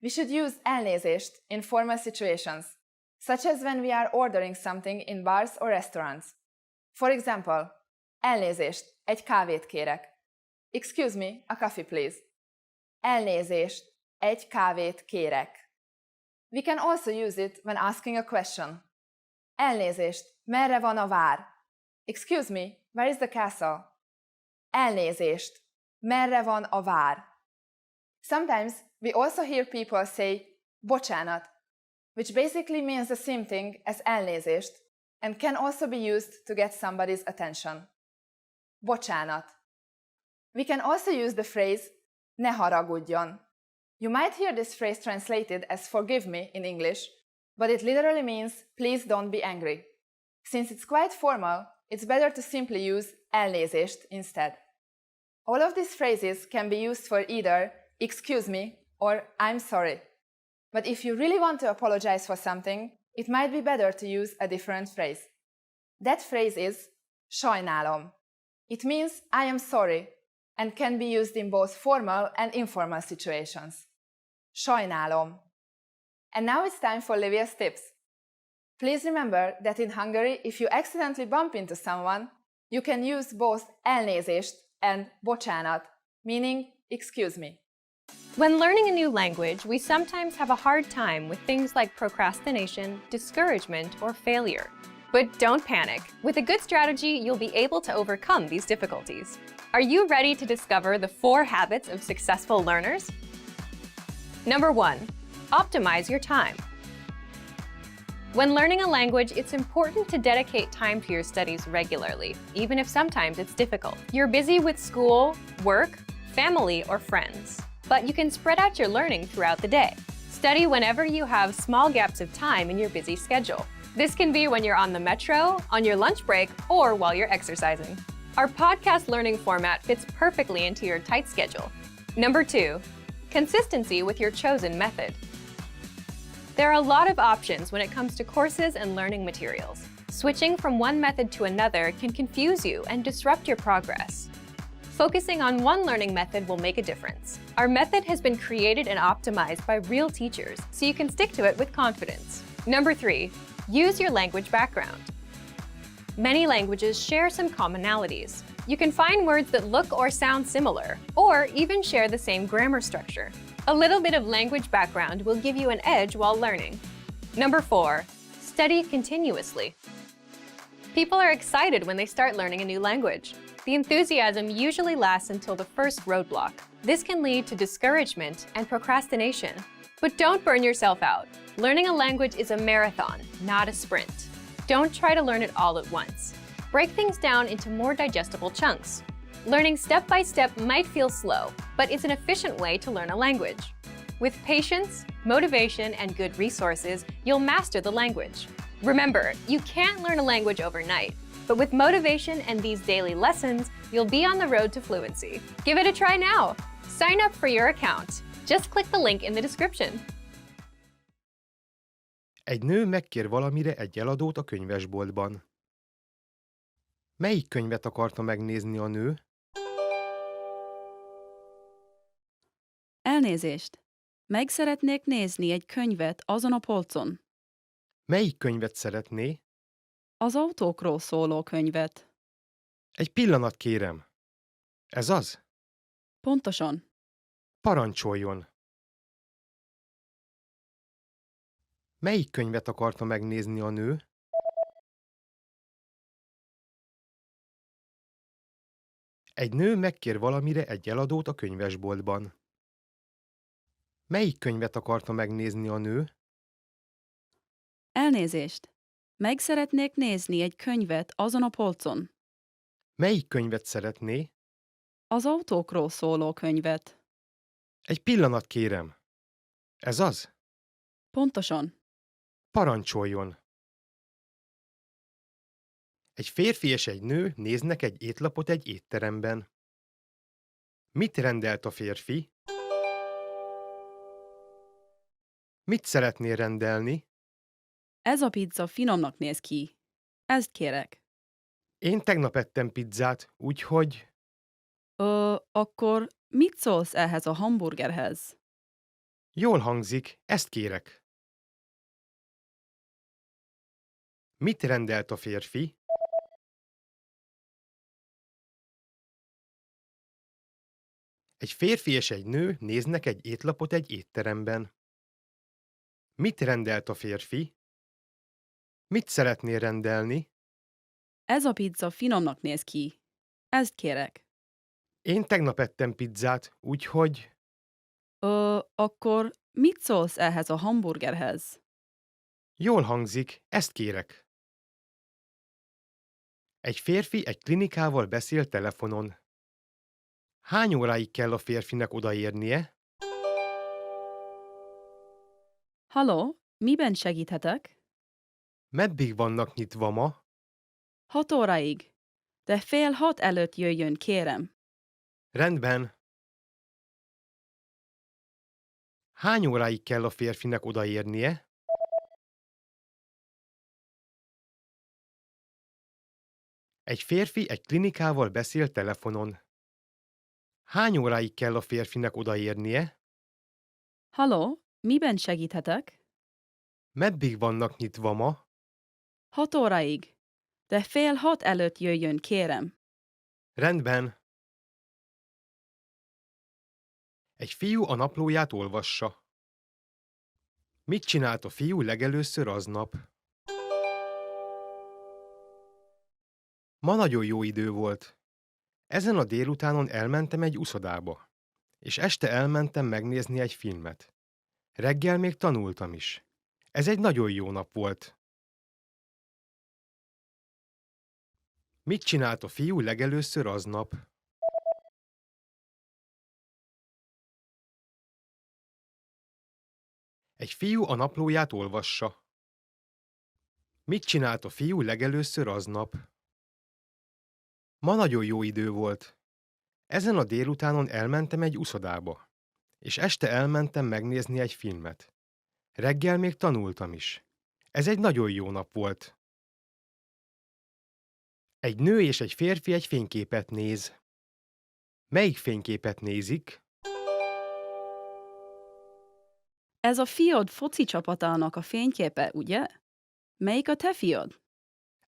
We should use elnézést in formal situations, such as when we are ordering something in bars or restaurants. For example, elnézést, egy kávét kérek. Excuse me, a coffee please. Elnézést, egy kávét kérek. We can also use it when asking a question. Elnézést, merre van a vár? Excuse me, where is the castle? Elnézést, merre van a vár? Sometimes we also hear people say bocsánat, which basically means the same thing as elnézést and can also be used to get somebody's attention. Bocsánat. We can also use the phrase ne haragudjon. You might hear this phrase translated as forgive me in English, but it literally means please don't be angry. Since it's quite formal, it's better to simply use elnézést instead. All of these phrases can be used for either excuse me or I'm sorry. But if you really want to apologize for something, it might be better to use a different phrase. That phrase is sajnálom. It means I am sorry and can be used in both formal and informal situations. Sajnálom. And now it's time for Livia's tips. Please remember that in Hungary, if you accidentally bump into someone, you can use both elnézést and bocsánat, meaning excuse me. When learning a new language, we sometimes have a hard time with things like procrastination, discouragement, or failure. But don't panic. With a good strategy, you'll be able to overcome these difficulties. Are you ready to discover the 4 habits of successful learners? Number 1. Optimize your time. When learning a language, it's important to dedicate time to your studies regularly, even if sometimes it's difficult. You're busy with school, work, family, or friends, but you can spread out your learning throughout the day. Study whenever you have small gaps of time in your busy schedule. This can be when you're on the metro, on your lunch break, or while you're exercising. Our podcast learning format fits perfectly into your tight schedule. Number 2. Consistency with your chosen method. There are a lot of options when it comes to courses and learning materials. Switching from one method to another can confuse you and disrupt your progress. Focusing on one learning method will make a difference. Our method has been created and optimized by real teachers, so you can stick to it with confidence. Number 3. Use your language background. Many languages share some commonalities. You can find words that look or sound similar, or even share the same grammar structure. A little bit of language background will give you an edge while learning. Number 4. Study continuously. People are excited when they start learning a new language. The enthusiasm usually lasts until the first roadblock. This can lead to discouragement and procrastination. But don't burn yourself out. Learning a language is a marathon, not a sprint. Don't try to learn it all at once. Break things down into more digestible chunks. Learning step by step might feel slow, but it's an efficient way to learn a language. With patience, motivation, and good resources, you'll master the language. Remember, you can't learn a language overnight, but with motivation and these daily lessons, you'll be on the road to fluency. Give it a try now. Sign up for your account. Just click the link in the description. Egy nő megkér valamire egy eladót a könyvesboltban. Melyik könyvet akarta megnézni a nő? Elnézést! Meg szeretnék nézni egy könyvet azon a polcon. Melyik könyvet szeretné? Az autókról szóló könyvet. Egy pillanat, kérem. Ez az? Pontosan. Parancsoljon! Melyik könyvet akarta megnézni a nő? Egy nő megkér valamire egy eladót a könyvesboltban. Melyik könyvet akarta megnézni a nő? Elnézést! Meg szeretnék nézni egy könyvet azon a polcon. Melyik könyvet szeretné? Az autókról szóló könyvet. Egy pillanat, kérem. Ez az? Pontosan. Parancsoljon! Egy férfi és egy nő néznek egy étlapot egy étteremben. Mit rendelt a férfi? Mit szeretnél rendelni? Ez a pizza finomnak néz ki. Ezt kérek. Én tegnap ettem pizzát, úgyhogy... Akkor mit szólsz ehhez a hamburgerhez? Jól hangzik, ezt kérek. Mit rendelt a férfi? Egy férfi és egy nő néznek egy étlapot egy étteremben. Mit rendelt a férfi? Mit szeretnél rendelni? Ez a pizza finomnak néz ki. Ezt kérek. Én tegnap ettem pizzát, úgyhogy... Akkor mit szólsz ehhez a hamburgerhez? Jól hangzik, ezt kérek. Egy férfi egy klinikával beszél telefonon. Hány óráig kell a férfinek odaérnie? Halló, miben segíthetek? Meddig vannak nyitva ma? 6 óráig. De 5:30 előtt jöjjön, kérem. Rendben. Hány óráig kell a férfinek odaérnie? Egy férfi egy klinikával beszél telefonon. Hány óráig kell a férfinek odaérnie? Halló, miben segíthetek? Meddig vannak nyitva ma? 6 óráig. De 5:30 előtt jöjjön, kérem. Rendben. Egy fiú a naplóját olvassa. Mit csinált a fiú legelőször aznap? Ma nagyon jó idő volt. Ezen a délutánon elmentem egy uszodába, és este elmentem megnézni egy filmet. Reggel még tanultam is. Ez egy nagyon jó nap volt. Mit csinált a fiú legelőször aznap? Egy fiú a naplóját olvassa. Mit csinált a fiú legelőször aznap? Ma nagyon jó idő volt. Ezen a délutánon elmentem egy uszodába, és este elmentem megnézni egy filmet. Reggel még tanultam is. Ez egy nagyon jó nap volt. Egy nő és egy férfi egy fényképet néz. Melyik fényképet nézik? Ez a fiod foci csapatának a fényképe, ugye? Melyik a te fiod?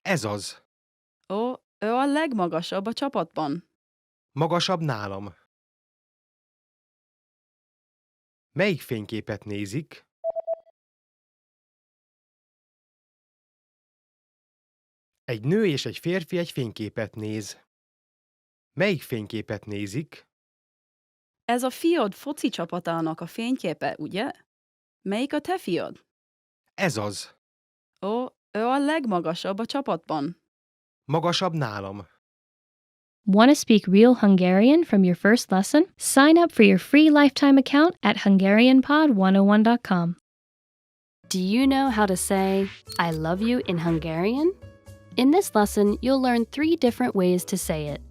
Ez az. Ó, ő a legmagasabb a csapatban. Magasabb nálam. Melyik fényképet nézik? Egy nő és egy férfi egy fényképet néz. Melyik fényképet nézik? Ez a fiod foci csapatának a fényképe, ugye? Melyik a te fiod? Ez az. Ó, ő a legmagasabb a csapatban. Magasabb nálam. Want to speak real Hungarian from your first lesson? Sign up for your free lifetime account at HungarianPod101.com. Do you know how to say, I love you in Hungarian? In this lesson, you'll learn 3 different ways to say it.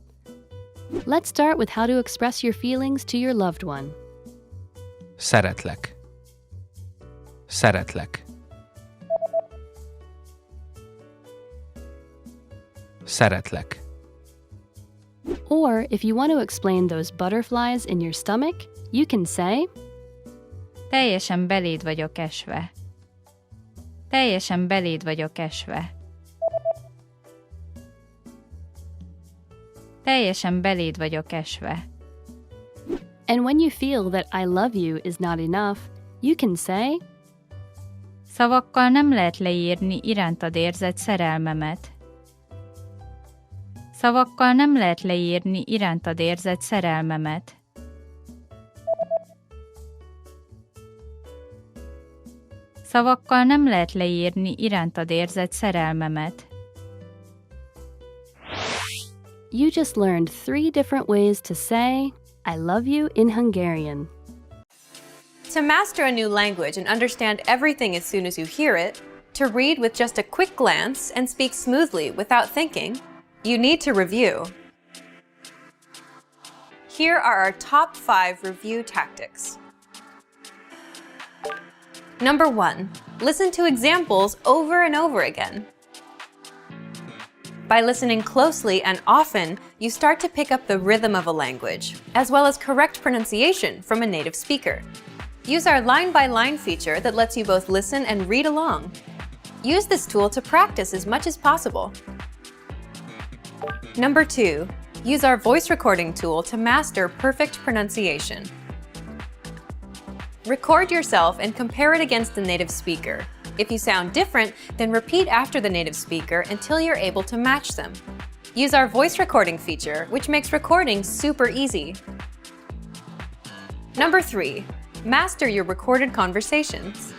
Let's start with how to express your feelings to your loved one. Szeretlek. Szeretlek. Szeretlek. Or if you want to explain those butterflies in your stomach, you can say, Teljesen beléd vagyok esve. Teljesen beléd vagyok esve. Teljesen beléd vagyok esve. and when you feel that I love you is not enough, you can say, Szavakkal nem lehet leírni irántad érzett szerelmemet. Szavakkal nem lehet leírni irántad érzett szerelmemet. Szavakkal nem lehet leírni irántad érzett szerelmemet. You just learned 3 different ways to say, I love you in Hungarian. To master a new language and understand everything as soon as you hear it, to read with just a quick glance and speak smoothly without thinking, you need to review. Here are our top 5 review tactics. Number 1, listen to examples over and over again. By listening closely and often, you start to pick up the rhythm of a language, as well as correct pronunciation from a native speaker. Use our line-by-line feature that lets you both listen and read along. Use this tool to practice as much as possible. Number 2, Use our voice recording tool to master perfect pronunciation. Record yourself and compare it against the native speaker. If you sound different, then repeat after the native speaker until you're able to match them. Use our voice recording feature, which makes recording super easy. Number 3. Master your recorded conversations.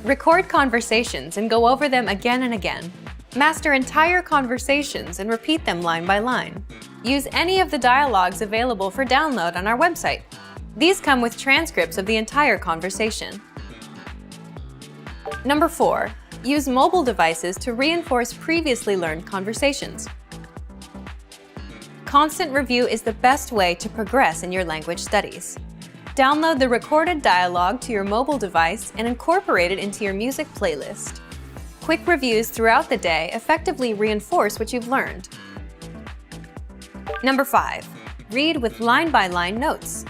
Record conversations and go over them again and again. Master entire conversations and repeat them line by line. Use any of the dialogues available for download on our website. These come with transcripts of the entire conversation. Number 4. Use mobile devices to reinforce previously learned conversations. Constant review is the best way to progress in your language studies. Download the recorded dialogue to your mobile device and incorporate it into your music playlist. Quick reviews throughout the day effectively reinforce what you've learned. Number 5. Read with line-by-line notes.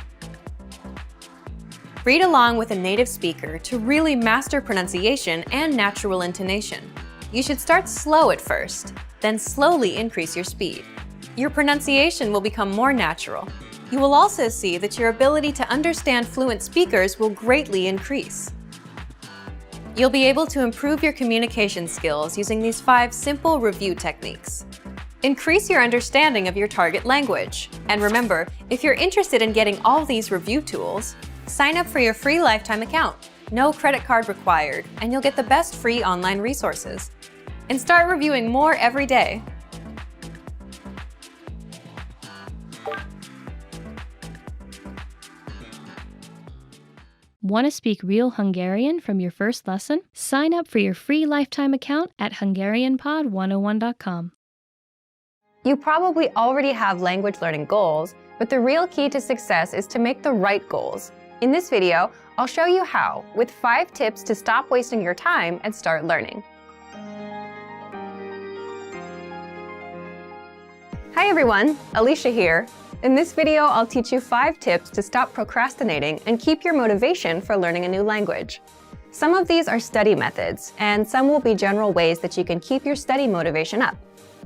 Read along with a native speaker to really master pronunciation and natural intonation. You should start slow at first, then slowly increase your speed. Your pronunciation will become more natural. You will also see that your ability to understand fluent speakers will greatly increase. You'll be able to improve your communication skills using these 5 simple review techniques. Increase your understanding of your target language. And remember, if you're interested in getting all these review tools, sign up for your free lifetime account. No credit card required, and you'll get the best free online resources. And start reviewing more every day. Want to speak real Hungarian from your first lesson? Sign up for your free lifetime account at HungarianPod101.com. You probably already have language learning goals, but the real key to success is to make the right goals. In this video, I'll show you how, with 5 tips to stop wasting your time and start learning. Hi everyone, Alicia here. In this video, I'll teach you 5 tips to stop procrastinating and keep your motivation for learning a new language. Some of these are study methods, and some will be general ways that you can keep your study motivation up.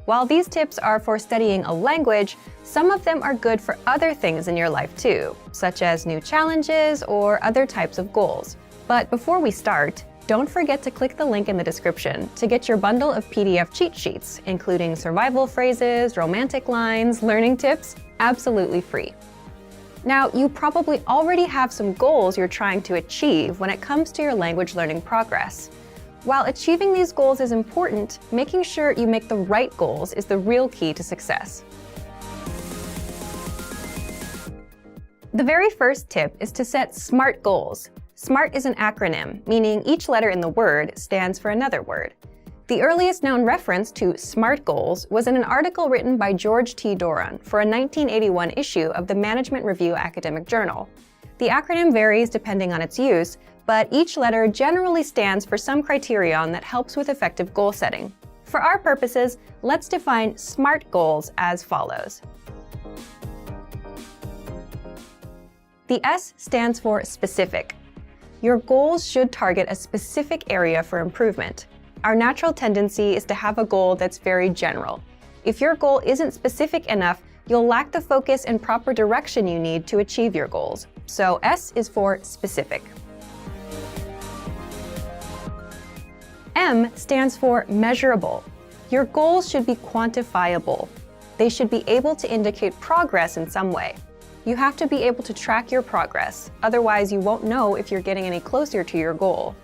While these tips are for studying a language, some of them are good for other things in your life too, such as new challenges or other types of goals. But before we start, don't forget to click the link in the description to get your bundle of PDF cheat sheets, including survival phrases, romantic lines, learning tips, absolutely free. Now, you probably already have some goals you're trying to achieve when it comes to your language learning progress. While achieving these goals is important, making sure you make the right goals is the real key to success. The very first tip is to set SMART goals. SMART is an acronym, meaning each letter in the word stands for another word. The earliest known reference to SMART goals was in an article written by George T. Doran for a 1981 issue of the Management Review Academic Journal. The acronym varies depending on its use, but each letter generally stands for some criterion that helps with effective goal setting. For our purposes, let's define SMART goals as follows. The S stands for specific. Your goals should target a specific area for improvement. Our natural tendency is to have a goal that's very general. If your goal isn't specific enough, you'll lack the focus and proper direction you need to achieve your goals. So S is for specific. M stands for measurable. Your goals should be quantifiable. They should be able to indicate progress in some way. You have to be able to track your progress, otherwise you won't know if you're getting any closer to your goal.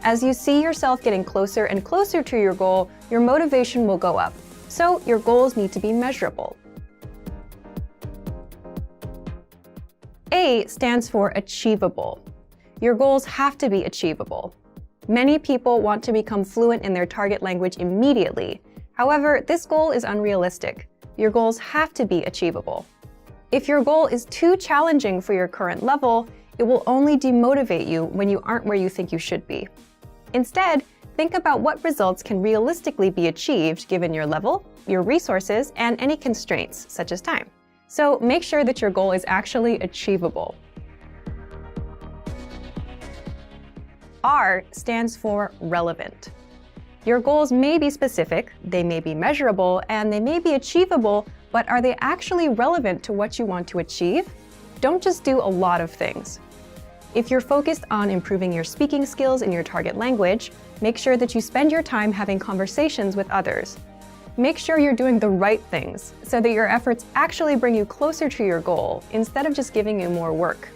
As you see yourself getting closer and closer to your goal, your motivation will go up. So your goals need to be measurable. A stands for achievable. Your goals have to be achievable. Many people want to become fluent in their target language immediately. However, this goal is unrealistic. Your goals have to be achievable. If your goal is too challenging for your current level, it will only demotivate you when you aren't where you think you should be. Instead, think about what results can realistically be achieved given your level, your resources, and any constraints, such as time. So make sure that your goal is actually achievable. R stands for relevant. Your goals may be specific, they may be measurable, and they may be achievable, but are they actually relevant to what you want to achieve? Don't just do a lot of things. If you're focused on improving your speaking skills in your target language, make sure that you spend your time having conversations with others. Make sure you're doing the right things so that your efforts actually bring you closer to your goal instead of just giving you more work.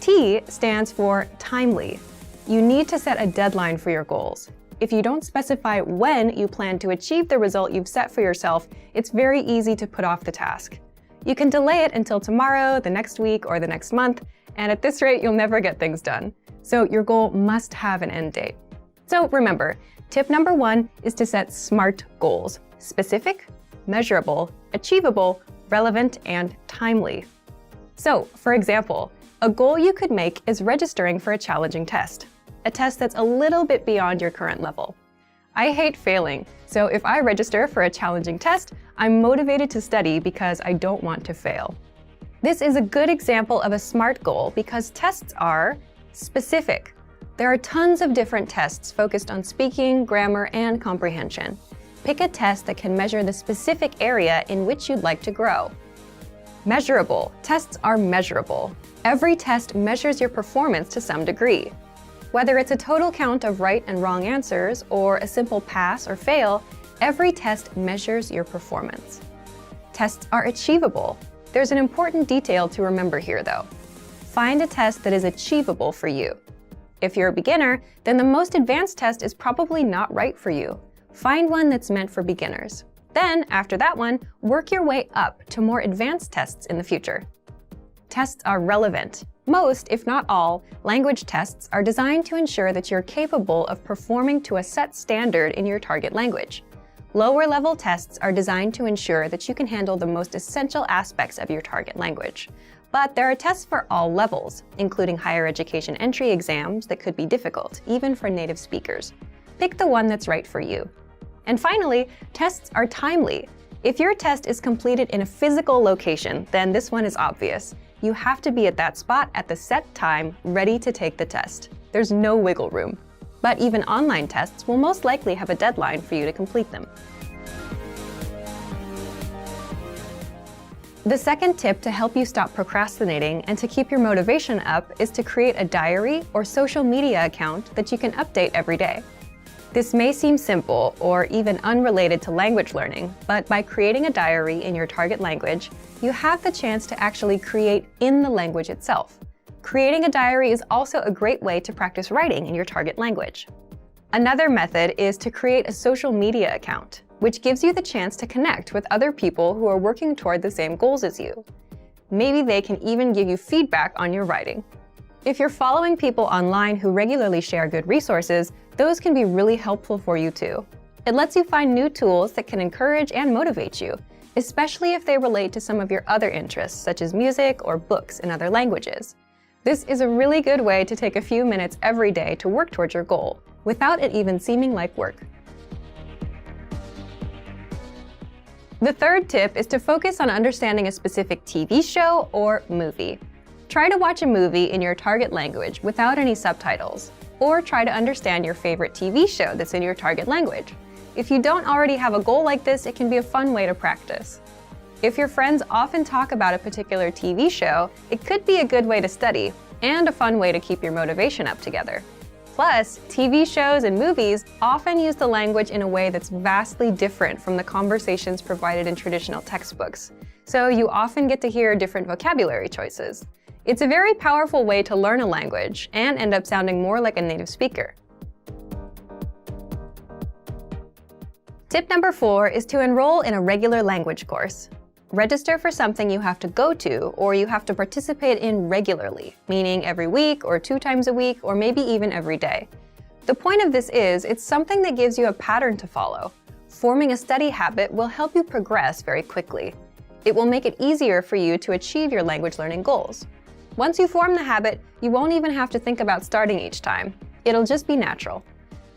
T stands for timely. You need to set a deadline for your goals. If you don't specify when you plan to achieve the result you've set for yourself, it's very easy to put off the task. You can delay it until tomorrow, the next week, or the next month, and at this rate, you'll never get things done. So your goal must have an end date. So remember, tip number 1 is to set SMART goals: specific, measurable, achievable, relevant, and timely. So, for example, a goal you could make is registering for a challenging test, a test that's a little bit beyond your current level. I hate failing, so if I register for a challenging test, I'm motivated to study because I don't want to fail. This is a good example of a SMART goal because tests are specific. There are tons of different tests focused on speaking, grammar, and comprehension. Pick a test that can measure the specific area in which you'd like to grow. Measurable. Tests are measurable. Every test measures your performance to some degree. Whether it's a total count of right and wrong answers or a simple pass or fail, every test measures your performance. Tests are achievable. There's an important detail to remember here, though. Find a test that is achievable for you. If you're a beginner, then the most advanced test is probably not right for you. Find one that's meant for beginners. Then, after that one, work your way up to more advanced tests in the future. Tests are relevant. Most, if not all, language tests are designed to ensure that you're capable of performing to a set standard in your target language. Lower-level tests are designed to ensure that you can handle the most essential aspects of your target language. But there are tests for all levels, including higher education entry exams that could be difficult, even for native speakers. Pick the one that's right for you. And finally, tests are timely. If your test is completed in a physical location, then this one is obvious. You have to be at that spot at the set time, ready to take the test. There's no wiggle room. But even online tests will most likely have a deadline for you to complete them. The second tip to help you stop procrastinating and to keep your motivation up is to create a diary or social media account that you can update every day. This may seem simple or even unrelated to language learning, but by creating a diary in your target language, you have the chance to actually create in the language itself. Creating a diary is also a great way to practice writing in your target language. Another method is to create a social media account, which gives you the chance to connect with other people who are working toward the same goals as you. Maybe they can even give you feedback on your writing. If you're following people online who regularly share good resources, those can be really helpful for you too. It lets you find new tools that can encourage and motivate you, especially if they relate to some of your other interests, such as music or books in other languages. This is a really good way to take a few minutes every day to work towards your goal, without it even seeming like work. The third tip is to focus on understanding a specific TV show or movie. Try to watch a movie in your target language without any subtitles, or try to understand your favorite TV show that's in your target language. If you don't already have a goal like this, it can be a fun way to practice. If your friends often talk about a particular TV show, it could be a good way to study, and a fun way to keep your motivation up together. Plus, TV shows and movies often use the language in a way that's vastly different from the conversations provided in traditional textbooks, so you often get to hear different vocabulary choices. It's a very powerful way to learn a language and end up sounding more like a native speaker. Tip number 4 is to enroll in a regular language course. Register for something you have to go to or you have to participate in regularly, meaning every week or 2 times a week or maybe even every day. The point of this is it's something that gives you a pattern to follow. Forming a study habit will help you progress very quickly. It will make it easier for you to achieve your language learning goals. Once you form the habit, you won't even have to think about starting each time. It'll just be natural.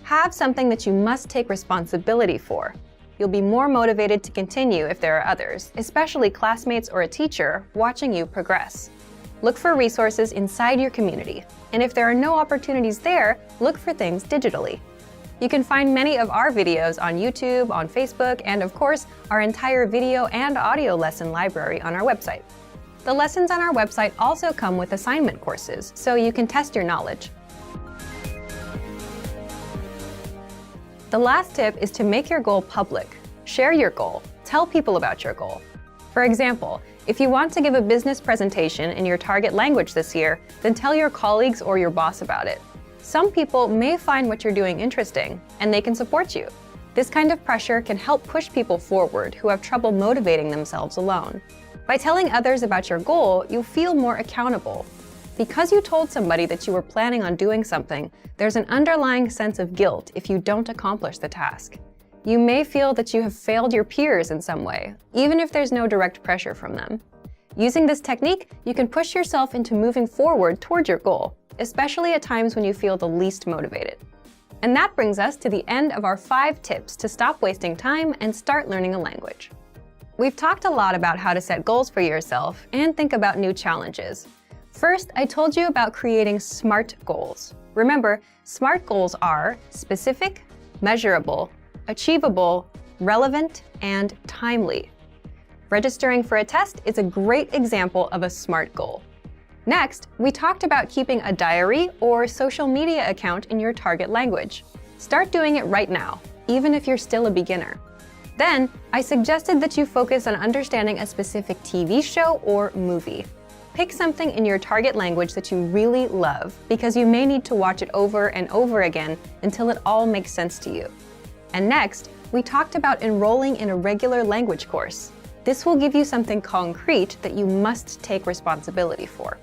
Have something that you must take responsibility for. You'll be more motivated to continue if there are others, especially classmates or a teacher, watching you progress. Look for resources inside your community. And if there are no opportunities there, look for things digitally. You can find many of our videos on YouTube, on Facebook, and of course, our entire video and audio lesson library on our website. The lessons on our website also come with assignment courses, so you can test your knowledge. The last tip is to make your goal public. Share your goal. Tell people about your goal. For example, if you want to give a business presentation in your target language this year, then tell your colleagues or your boss about it. Some people may find what you're doing interesting, and they can support you. This kind of pressure can help push people forward who have trouble motivating themselves alone. By telling others about your goal, you feel more accountable. Because you told somebody that you were planning on doing something, there's an underlying sense of guilt if you don't accomplish the task. You may feel that you have failed your peers in some way, even if there's no direct pressure from them. Using this technique, you can push yourself into moving forward toward your goal, especially at times when you feel the least motivated. And that brings us to the end of our 5 tips to stop wasting time and start learning a language. We've talked a lot about how to set goals for yourself and think about new challenges. First, I told you about creating SMART goals. Remember, SMART goals are specific, measurable, achievable, relevant, and timely. Registering for a test is a great example of a SMART goal. Next, we talked about keeping a diary or social media account in your target language. Start doing it right now, even if you're still a beginner. Then, I suggested that you focus on understanding a specific TV show or movie. Pick something in your target language that you really love, because you may need to watch it over and over again until it all makes sense to you. And next, we talked about enrolling in a regular language course. This will give you something concrete that you must take responsibility for.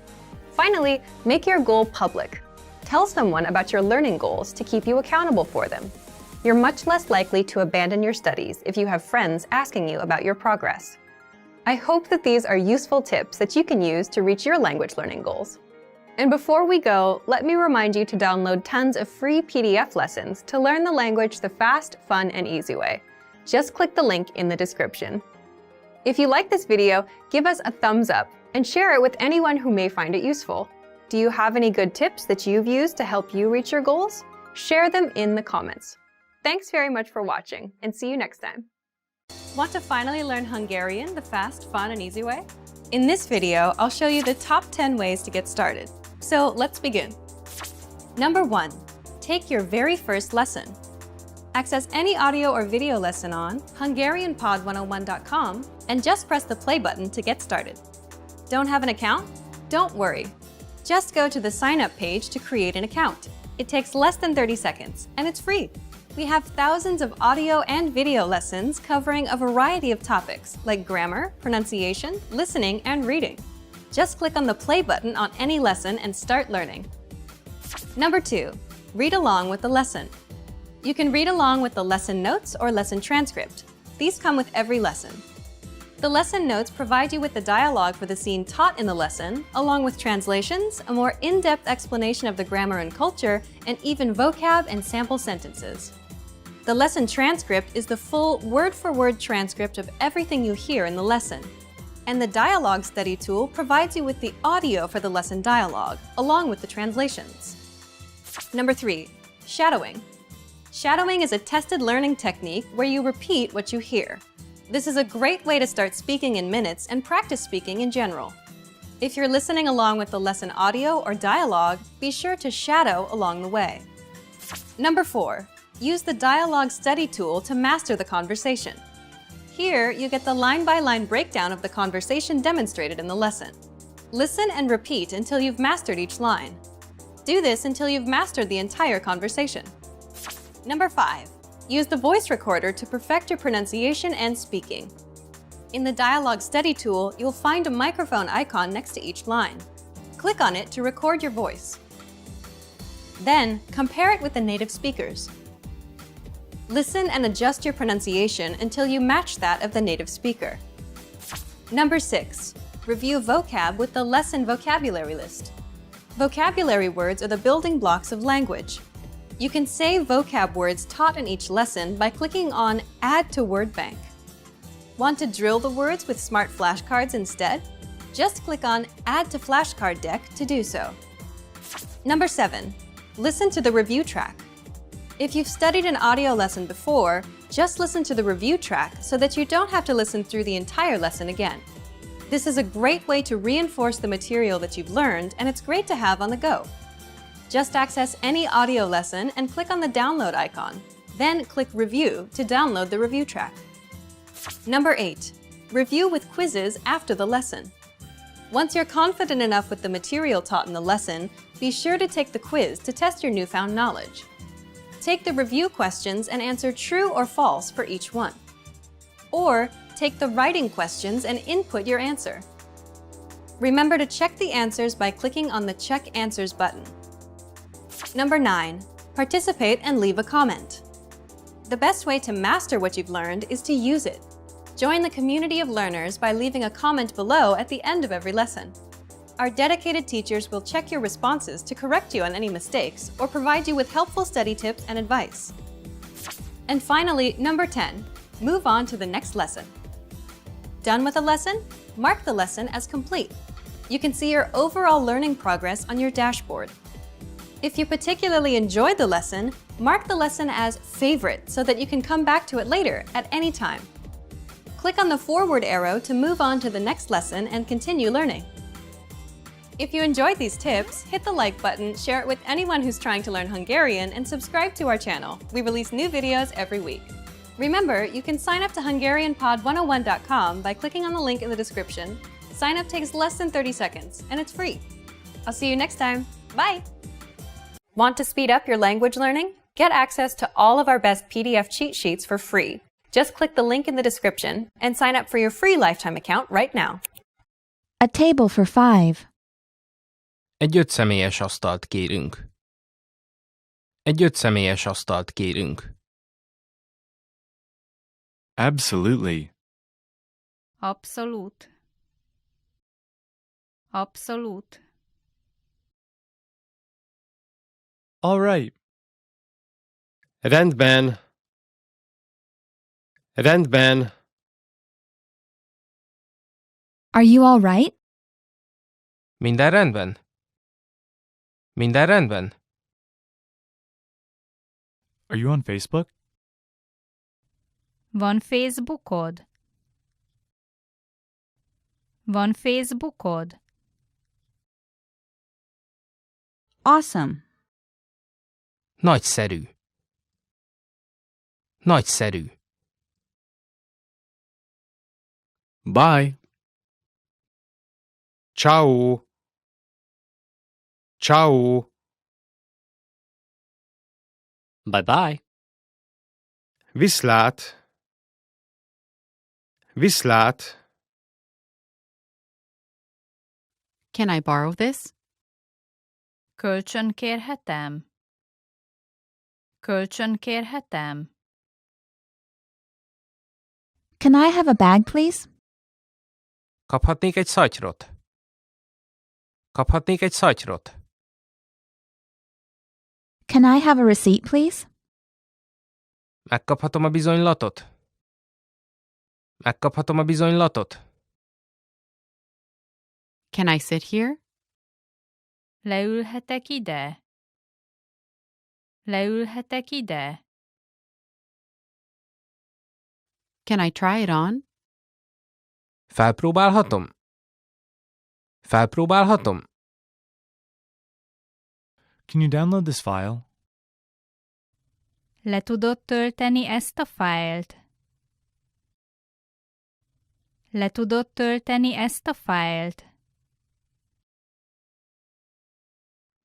Finally, make your goal public. Tell someone about your learning goals to keep you accountable for them. You're much less likely to abandon your studies if you have friends asking you about your progress. I hope that these are useful tips that you can use to reach your language learning goals. And before we go, let me remind you to download tons of free PDF lessons to learn the language the fast, fun, and easy way. Just click the link in the description. If you like this video, give us a thumbs up and share it with anyone who may find it useful. Do you have any good tips that you've used to help you reach your goals? Share them in the comments. Thanks very much for watching, and see you next time. Want to finally learn Hungarian the fast, fun, and easy way? In this video, I'll show you the top 10 ways to get started. So let's begin. Number 1. Take your very first lesson. Access any audio or video lesson on HungarianPod101.com and just press the play button to get started. Don't have an account? Don't worry. Just go to the sign up page to create an account. It takes less than 30 seconds, and it's free. We have thousands of audio and video lessons covering a variety of topics like grammar, pronunciation, listening, and reading. Just click on the play button on any lesson and start learning. Number 2. Read along with the lesson. You can read along with the lesson notes or lesson transcript. These come with every lesson. The lesson notes provide you with the dialogue for the scene taught in the lesson, along with translations, a more in-depth explanation of the grammar and culture, and even vocab and sample sentences. The lesson transcript is the full word-for-word transcript of everything you hear in the lesson. And the dialogue study tool provides you with the audio for the lesson dialogue, along with the translations. Number 3. Shadowing. Shadowing is a tested learning technique where you repeat what you hear. This is a great way to start speaking in minutes and practice speaking in general. If you're listening along with the lesson audio or dialogue, be sure to shadow along the way. Number 4. Use the dialogue study tool to master the conversation. Here, you get the line-by-line breakdown of the conversation demonstrated in the lesson. Listen and repeat until you've mastered each line. Do this until you've mastered the entire conversation. Number 5. Use the voice recorder to perfect your pronunciation and speaking. In the dialogue study tool, you'll find a microphone icon next to each line. Click on it to record your voice. Then, compare it with the native speakers. Listen and adjust your pronunciation until you match that of the native speaker. Number 6. Review vocab with the lesson vocabulary list. Vocabulary words are the building blocks of language. You can save vocab words taught in each lesson by clicking on Add to Word Bank. Want to drill the words with smart flashcards instead? Just click on Add to Flashcard Deck to do so. Number 7. Listen to the review track. If you've studied an audio lesson before, just listen to the review track so that you don't have to listen through the entire lesson again. This is a great way to reinforce the material that you've learned, and it's great to have on the go. Just access any audio lesson and click on the download icon. Then click Review to download the review track. Number 8. Review with quizzes after the lesson. Once you're confident enough with the material taught in the lesson, be sure to take the quiz to test your newfound knowledge. Take the review questions and answer true or false for each one. Or take the writing questions and input your answer. Remember to check the answers by clicking on the Check Answers button. Number 9. Participate and leave a comment. The best way to master what you've learned is to use it. Join the community of learners by leaving a comment below at the end of every lesson. Our dedicated teachers will check your responses to correct you on any mistakes or provide you with helpful study tips and advice. And finally, number 10. Move on to the next lesson. Done with a lesson? Mark the lesson as complete. You can see your overall learning progress on your dashboard. If you particularly enjoyed the lesson, mark the lesson as Favorite so that you can come back to it later at any time. Click on the forward arrow to move on to the next lesson and continue learning. If you enjoyed these tips, hit the like button, share it with anyone who's trying to learn Hungarian, and subscribe to our channel. We release new videos every week. Remember, you can sign up to HungarianPod101.com by clicking on the link in the description. Sign up takes less than 30 seconds, and it's free. I'll see you next time. Bye! Want to speed up your language learning? Get access to all of our best PDF cheat sheets for free. Just click the link in the description and sign up for your free lifetime account right now. A table for 5. Egy 5 személyes asztalt kérünk. Egy 5 személyes asztalt kérünk. Absolutely. Abszolút. Abszolút. All right. Rendben. Rendben. Are you all right? Minden rendben? Minden rendben? Are you on Facebook? Van Facebookod? Van Facebookod? Awesome. Nagyszerű. Nagyszerű. Bye. Ciao. Ciao. Bye-bye. Viszlát. Viszlát. Can I borrow this? Kölcsön kérhetem? Kölcsön kérhetem? Can I have a bag, please? Kaphatnék egy szatyrot? Kaphatnék egy szatyrot? Can I have a receipt, please? Megkaphatom a bizonylatot? Megkaphatom a bizonylatot? Can I sit here? Leülhetek ide? Leülhetek ide? Can I try it on? Felpróbálhatom? Felpróbálhatom? Can you download this file? Le tudod tölteni ezt a fájlt? Le tudod tölteni ezt a fájlt?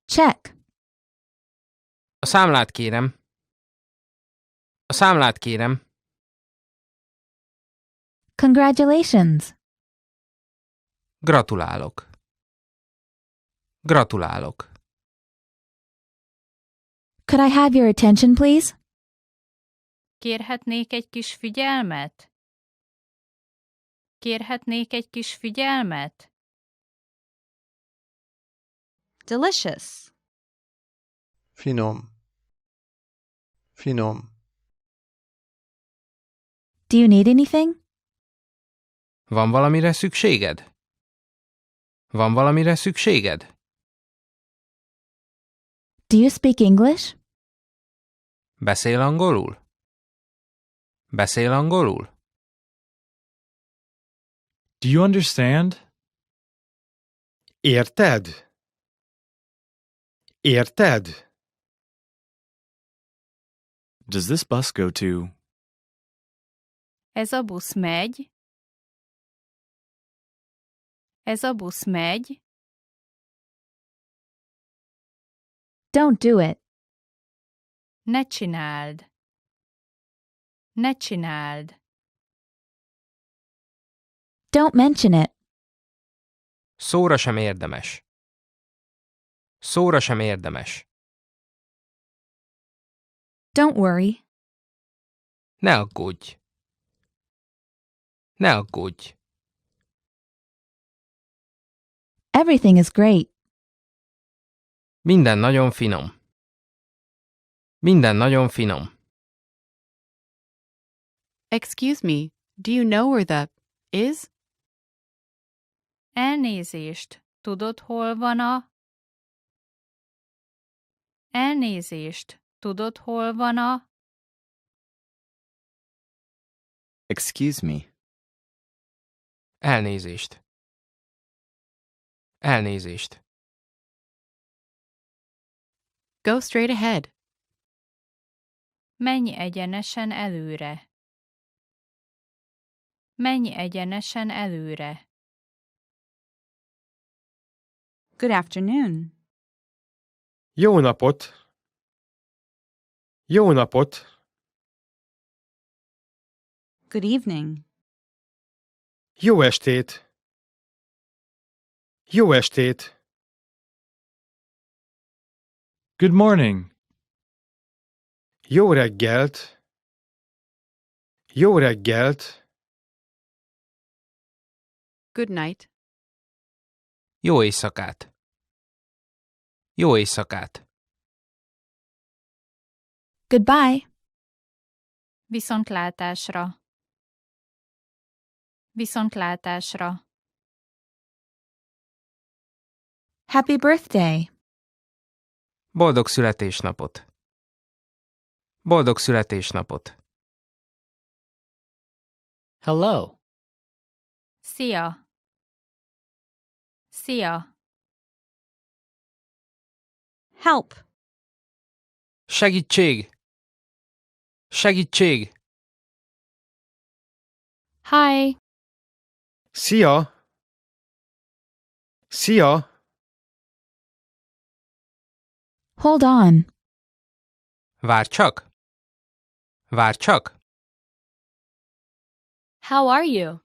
Check. A számlát kérem. A számlát kérem. Congratulations. Gratulálok. Gratulálok. Could I have your attention, please? Kérhetnék egy kis figyelmet? Kérhetnék egy kis figyelmet? Delicious. Finom. Finom. Do you need anything? Van valamire szükséged? Van valamire szükséged? Do you speak English? Beszél angolul? Beszél angolul? Do you understand? Érted? Érted? Does this bus go to? Ez a busz megy? Ez a busz megy? Don't do it. Ne csináld. Ne csináld. Don't mention it. Szóra sem érdemes. Szóra sem érdemes. Don't worry. Ne aggódj. Ne aggódj. Everything is great. Minden nagyon finom. Minden nagyon finom. Excuse me, do you know where the is? Elnézést. Tudod, hol van a? Elnézést. Tudod, hol van a? Excuse me. Elnézést. Elnézést. Go straight ahead. Menj egyenesen előre. Menj egyenesen előre. Good afternoon. Jó napot! Jó napot! Good evening. Jó estét! Jó estét! Good morning. Jó reggelt! Jó reggelt! Good night. Jó éjszakát. Jó éjszakát. Goodbye. Viszontlátásra. Viszontlátásra. Happy birthday. Boldog születésnapot. Boldog születésnapot. Hello. Szia. Szia. Help. Segítség! Segítség! Hi. Szia! Szia! Hold on. Várj csak! Várj csak! How are you?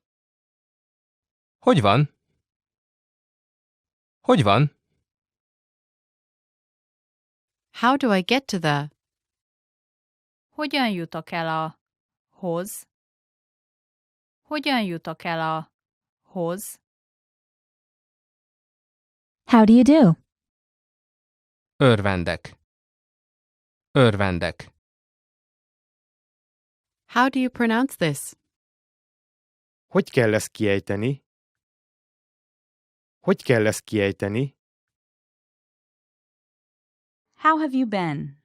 Hogy van? Hogy van? How do I get to the? Hogyan jutok el a hoz? Hogyan jutok el a hoz? How do you do? Örvendek. Örvendek. How do you pronounce this? Hogy kell ezt kiejteni? Hogy kell ezt kiejteni? How have you been?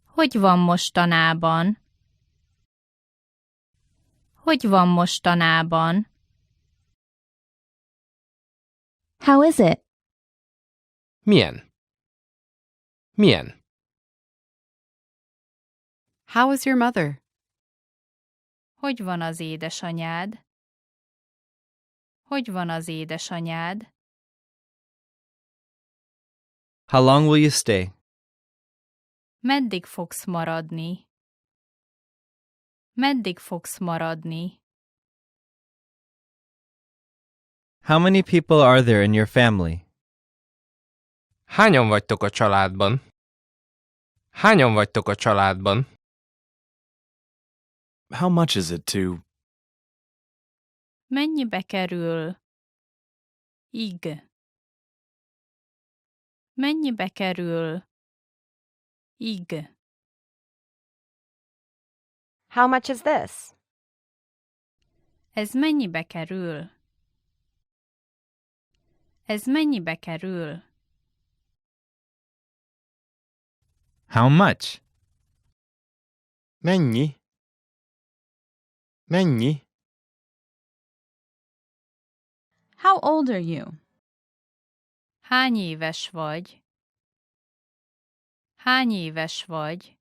Hogy van mostanában? Hogy van mostanában? How is it? Milyen? Milyen? How is your mother? Hogy van az édesanyád? Hogy van az édesanyád? How long will you stay? Meddig fogsz maradni? Meddig fogsz maradni? How many people are there in your family? Hányan vagytok a családban? Hányan vagytok a családban? How much is it to? Mennyibe kerül? Ig. Mennyibe kerül? Ig. How much is this? Ez mennyibe kerül? Ez mennyibe kerül? How much? Mennyi? Mennyi? How old are you? Hány éves vagy? Hány éves vagy?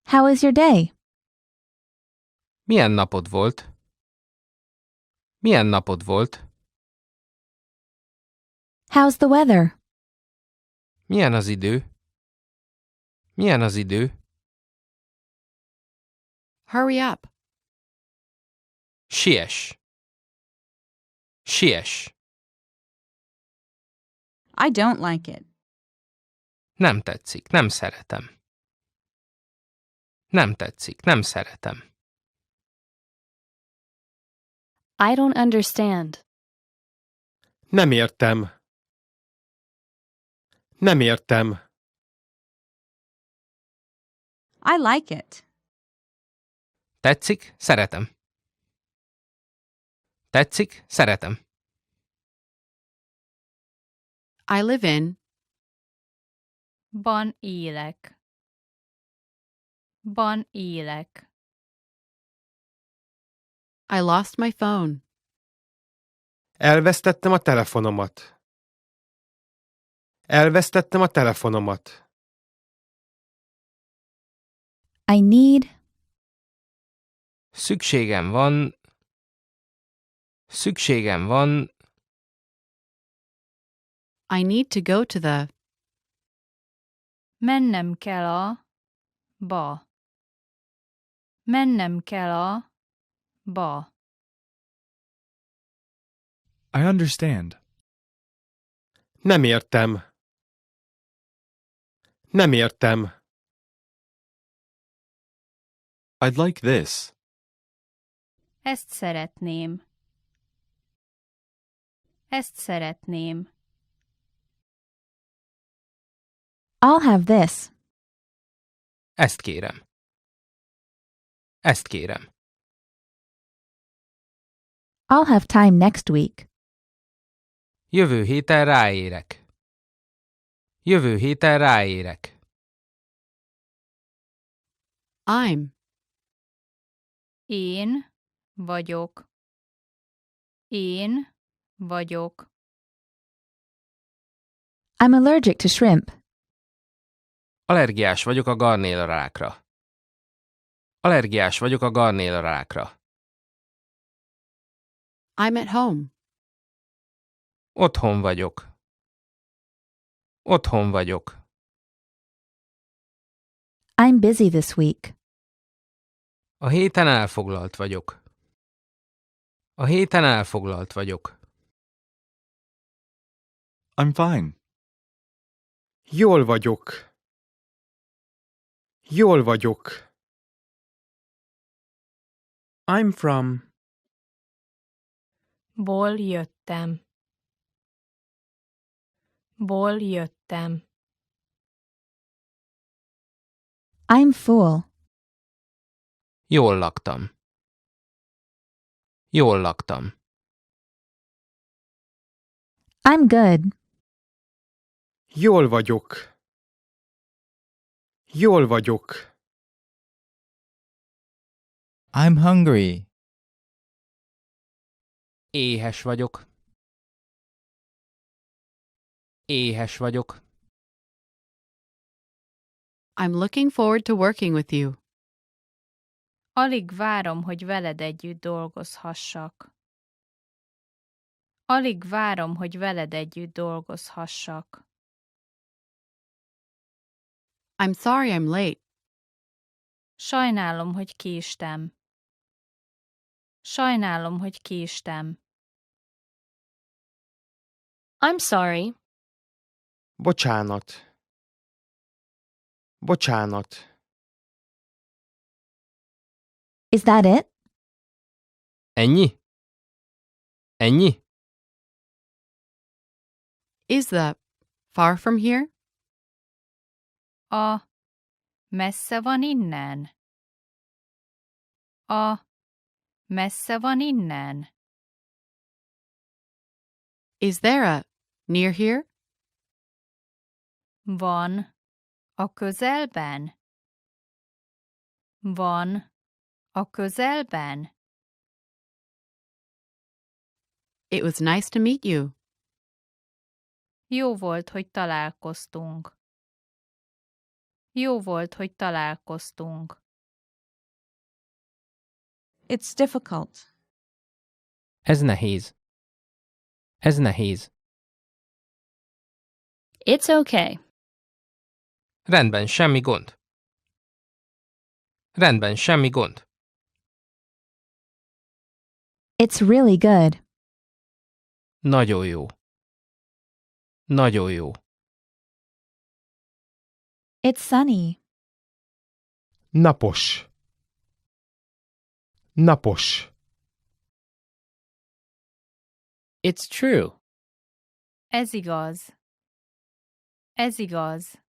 How was your day? Milyen napod volt? Milyen napod volt? How's the weather? Milyen az idő? Milyen az idő? Hurry up. Siess! Siess! I don't like it. Nem tetszik, nem szeretem. Nem tetszik, nem szeretem. I don't understand. Nem értem. Nem értem. I like it. Tetszik, szeretem. Tetszik, szeretem. I live in. Ban élek. Ban élek. I lost my phone. Elvesztettem a telefonomat. Elvesztettem a telefonomat. I need. Szükségem van. Szükségem van. I need to go to the. Mennem kell a. Ba. Mennem kell a. Ba. I understand. Nem értem. Nem értem. I'd like this. Ezt szeretném. Ezt szeretném. I'll have this. Ezt kérem. Ezt kérem. I'll have time next week. Jövő héten ráérek. Jövő héten ráérek. I'm. Én vagyok. Én vagyok. I'm allergic to shrimp. Allergiás vagyok a garnélrákra. Allergiás vagyok a garnélrákra. I'm at home. Otthon vagyok. Otthon vagyok. I'm busy this week. A héten elfoglalt vagyok. A héten elfoglalt vagyok. I'm fine. Jól vagyok. Jól vagyok. I'm from. Ból jöttem. Ból jöttem. I'm full. Jól laktam. Jól laktam. I'm good. Jól vagyok. Jól vagyok. I'm hungry. Éhes vagyok. Éhes vagyok. I'm looking forward to working with you. Alig várom, hogy veled együtt dolgozhassak. Alig várom, hogy veled együtt dolgozhassak. I'm sorry I'm late. Sajnálom, hogy késtem. Sajnálom, hogy késtem. I'm sorry. Bocsánat. Bocsánat. Is that it? Ennyi? Ennyi? Is that far from here? Messze van innen? Messze van innen? Is there a near here? Van a közelben? Van a közelben? It was nice to meet you. Jó volt, hogy találkoztunk. Jó volt, hogy találkoztunk. It's difficult. Ez nehéz. Ez nehéz. It's okay. Rendben, semmi gond. Rendben, semmi gond. It's really good. Nagyon jó. Nagyon jó. It's sunny. Napos. Napos. It's true. Ez igaz. Ez igaz.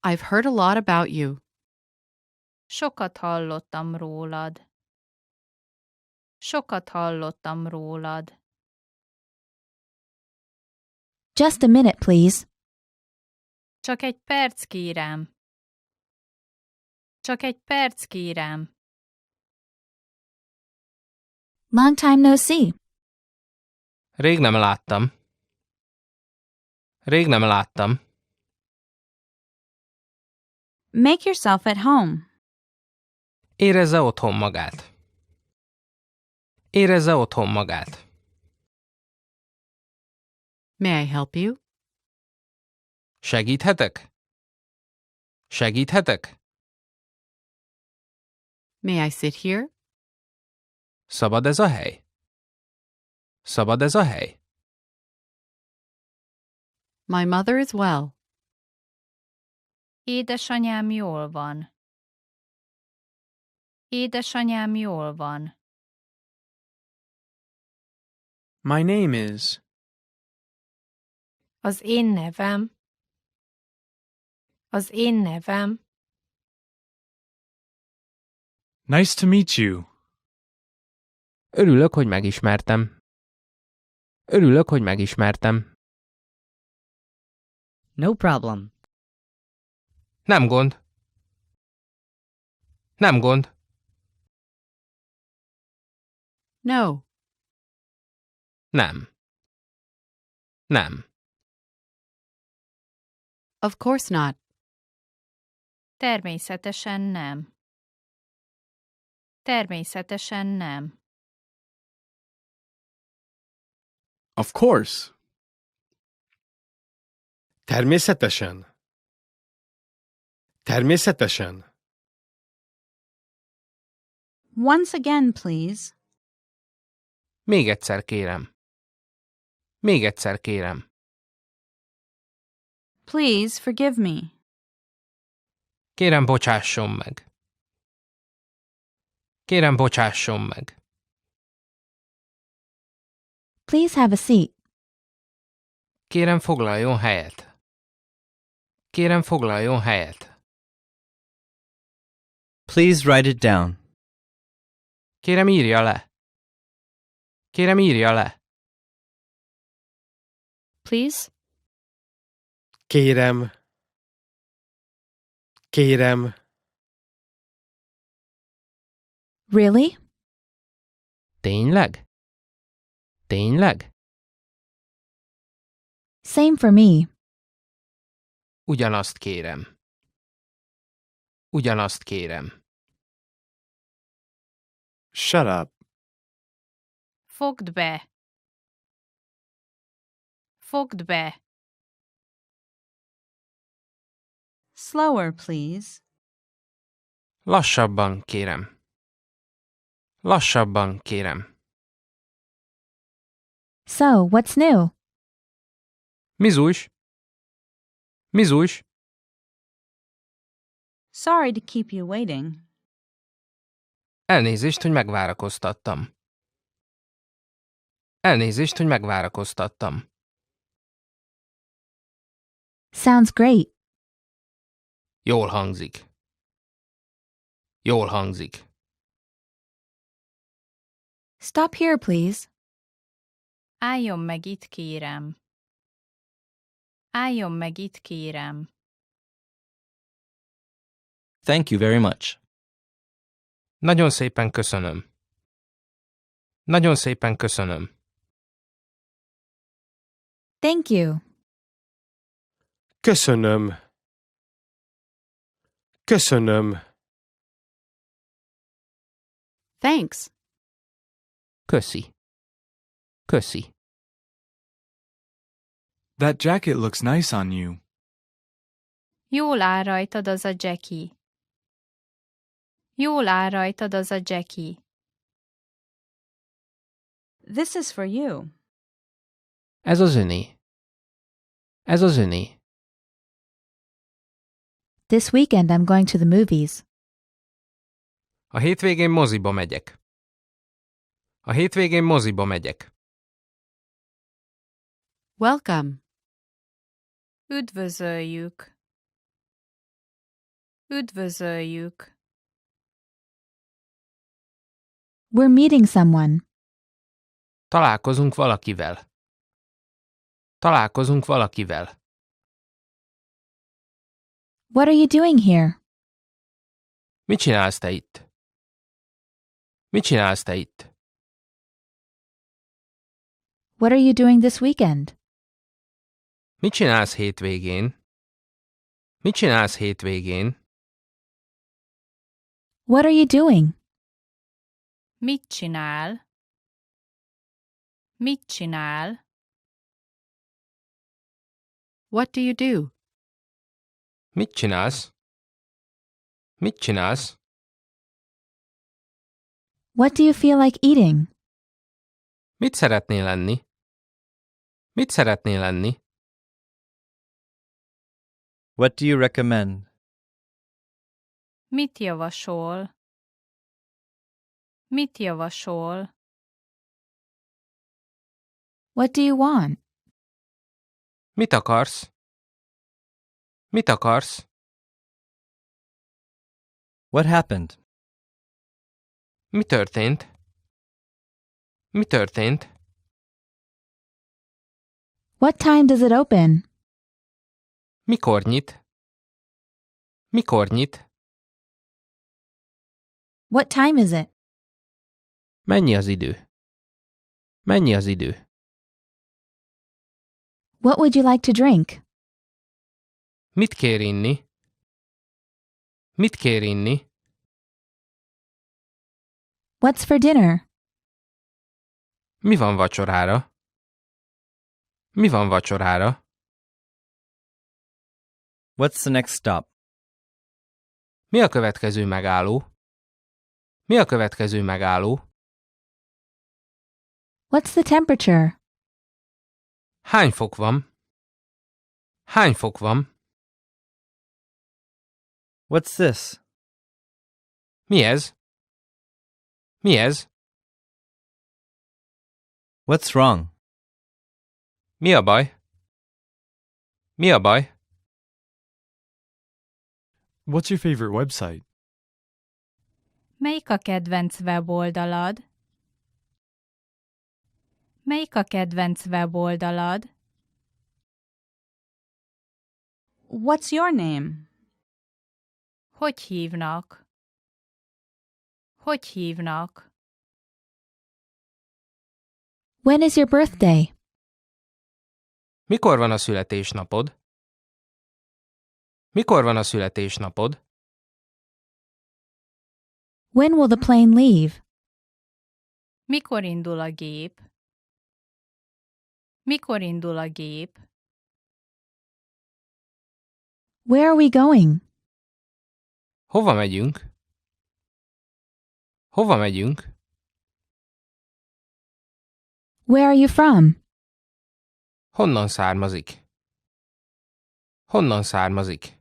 I've heard a lot about you. Sokat hallottam rólad. Sokat hallottam rólad. Just a minute, please. Csak egy perc, kérem. Csak egy perc, kérem. Long time no see. Rég nem láttam. Rég nem láttam. Make yourself at home. Érezze otthon magát. Érezze otthon magát. May I help you? Segíthetek? Segíthetek? May I sit here? Szabad ez a hely? Szabad ez a hely? My mother is well. Édesanyám jól van. Édesanyám jól van. My name is. Az én nevem. Az én nevem. Nice to meet you. Örülök, hogy megismertem. Örülök, hogy megismertem. No problem. Nem gond. Nem gond. No. Nem. Nem. Of course not. Természetesen nem. Természetesen nem. Of course. Természetesen. Természetesen. Once again, please. Még egyszer kérem. Még egyszer kérem. Please forgive me. Kérem, bocsásson meg. Kérem, bocsásson meg. Please have a seat. Kérem, foglaljon helyet. Kérem, foglaljon helyet. Please write it down. Kérem, írja le. Kérem, írja le. Please? Kérem. Kérem. Really? Tényleg? Tényleg? Same for me. Ugyanazt kérem. Ugyanazt kérem. Shut up. Fogd be. Fogd be. Slower, please. Lassabban kérem. Lassabban kérem. So, what's new? Mizújs? Mizújs? Sorry to keep you waiting. Elnézést, hogy megvárakoztattam. Elnézést, hogy megvárakoztattam. Sounds great. Jól hangzik. Jól hangzik. Stop here, please. Álljon meg itt, kérem. Álljon meg itt, kérem. Thank you very much. Nagyon szépen köszönöm. Nagyon szépen köszönöm. Thank you. Köszönöm. Köszönöm. Thanks. Köszi. Köszi. That jacket looks nice on you. Jól áll rajtad az a Jackie. Jól áll rajtad az a Jackie. This is for you. Ez az öné. Ez az öné. This weekend I'm going to the movies. A hétvégén moziba megyek. A hétvégén moziba megyek. Welcome. Üdvözöljük. Üdvözöljük. We're meeting someone. Találkozunk valakivel. Találkozunk valakivel. What are you doing here? Mit csinálsz te itt? Mit csinálsz te itt? What are you doing this weekend? Mit csinálsz hétvégén? Mit csinálsz hétvégén? What are you doing? Mit csinál? Mit csinál? What do you do? Mit csinálsz? Mit csinálsz? What do you feel like eating? Mit szeretnél lenni? Mit szeretnél lenni? What do you recommend? Mit javasol? Mit javasol? What do you want? Mit akarsz? Mit akarsz? What happened? Mi történt? Mi történt? What time does it open? Mikor nyit? Mikor nyit? What time is it? Mennyi az idő? Mennyi az idő? What would you like to drink? Mit kér inni? Mit kér inni? What's for dinner? Mi van vacsorára? Mi van vacsorára? What's the next stop? Mi a következő megálló? Mi a következő megálló? What's the temperature? Hány fok van? Hány fok van? What's this? Mi ez? Mi ez? What's wrong? Mi a baj? Mi a baj? What's your favorite website? Melyik a kedvenc weboldalad? Melyik a kedvenc weboldalad? What's your name? Hogy hívnak? Hogy hívnak? When is your birthday? Mikor van a születésnapod? Mikor van a születésnapod? When will the plane leave? Mikor indul a gép? Mikor indul a gép? Where are we going? Hova megyünk? Hova megyünk? Where are you from? Honnan származik? Honnan származik?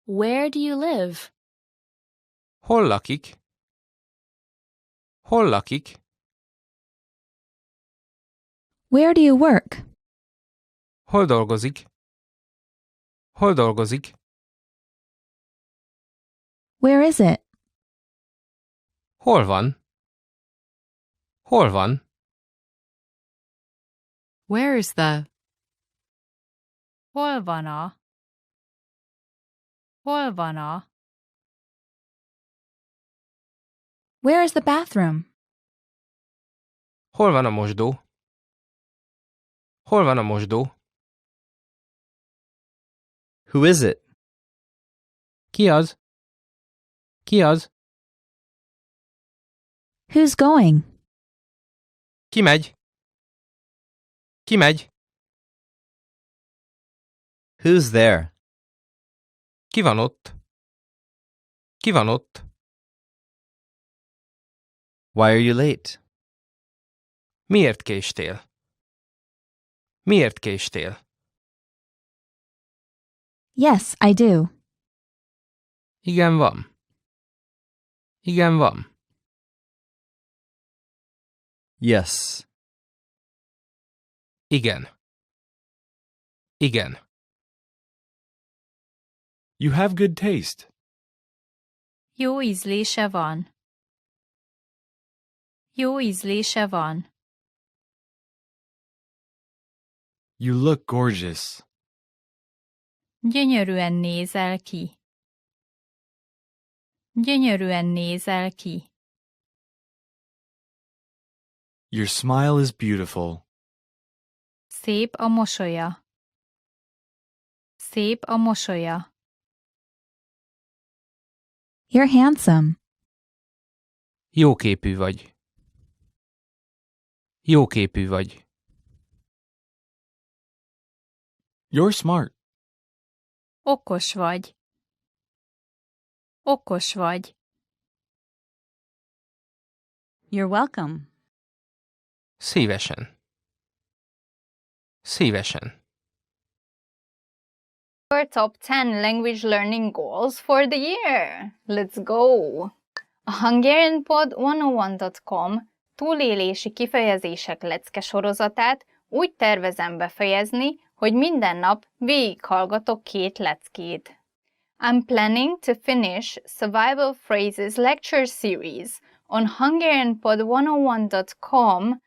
Where do you live? Hol lakik? Hol lakik? Where do you work? Hol dolgozik? Hol dolgozik? Where is it? Hol van? Hol van? Where is the? Hol van a? Hol van a? Where is the bathroom? Hol van a mosdó? Hol van a mosdó? Who is it? Ki az? Ki az? Who's going? Ki megy? Ki megy? Who's there? Ki van ott? Ki van ott? Why are you late? Miért késtél? Miért késtél? Yes, I do. Igen, van. Igen, van. Yes. Igen. Igen. You have good taste. Jó ízlése van. Jó ízlése van. You look gorgeous. Gyönyörűen nézel ki. Gyönyörűen nézel ki. Your smile is beautiful. Szép a mosolya. Szép a mosolya. You're handsome. Jóképű vagy. Jóképű vagy. You're smart. Okos vagy. Okos vagy. You're welcome. Szívesen. Szívesen. Your top 10 language learning goals for the year. Let's go! A hungarianpod101.com túlélési kifejezések lecke sorozatát úgy tervezem befejezni, hogy minden nap végighallgatok 2 leckét. I'm planning to finish Survival Phrases lecture series on hungarianpod101.com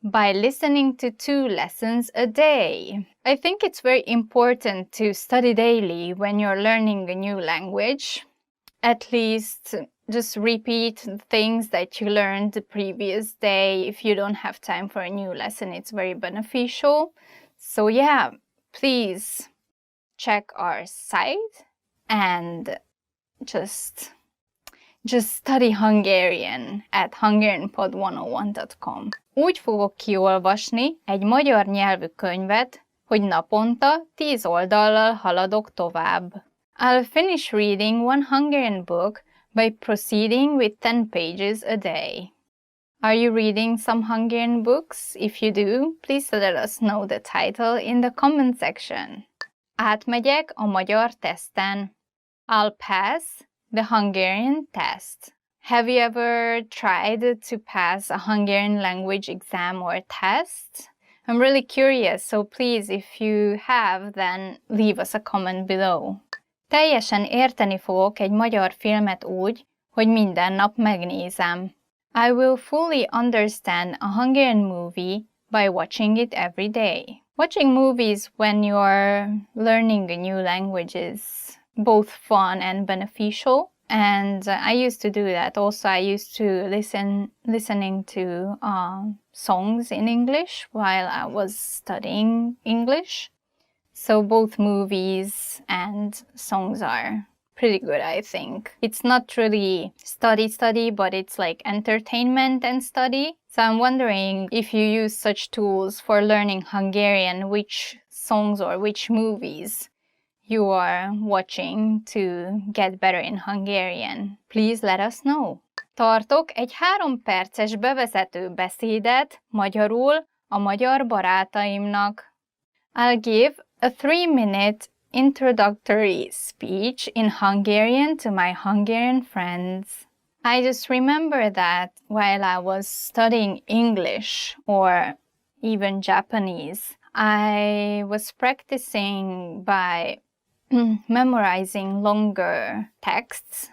by listening to 2 lessons a day. I think it's very important to study daily when you're learning a new language. At least just repeat things that you learned the previous day. If you don't have time for a new lesson, it's very beneficial. So yeah, please check our site and just study Hungarian at hungarianpod101.com. Úgy fogok kiolvasni egy magyar nyelvű könyvet, hogy naponta 10 oldallal haladok tovább. I'll finish reading one Hungarian book by proceeding with 10 pages a day. Are you reading some Hungarian books? If you do, please let us know the title in the comment section. Átmegyek a magyar teszten. I'll pass the Hungarian test. Have you ever tried to pass a Hungarian language exam or test? I'm really curious, so please, if you have, then leave us a comment below. Teljesen érteni fogok egy magyar filmet úgy, hogy minden nap megnézem. I will fully understand a Hungarian movie by watching it every day. Watching movies when you're learning a new language is both fun and beneficial, and I used to do that. Also, I used to listening to songs in English while I was studying English. So both movies and songs are pretty good, I think. It's not really study, but it's like entertainment and study. So I'm wondering if you use such tools for learning Hungarian, which songs or which movies you are watching to get better in Hungarian. Please let us know. Tartok egy 3 perces bevezető beszédet magyarul a magyar barátaimnak. I'll give a 3-minute introductory speech in Hungarian to my Hungarian friends. I just remember that while I was studying English or even Japanese, I was practicing by memorizing longer texts.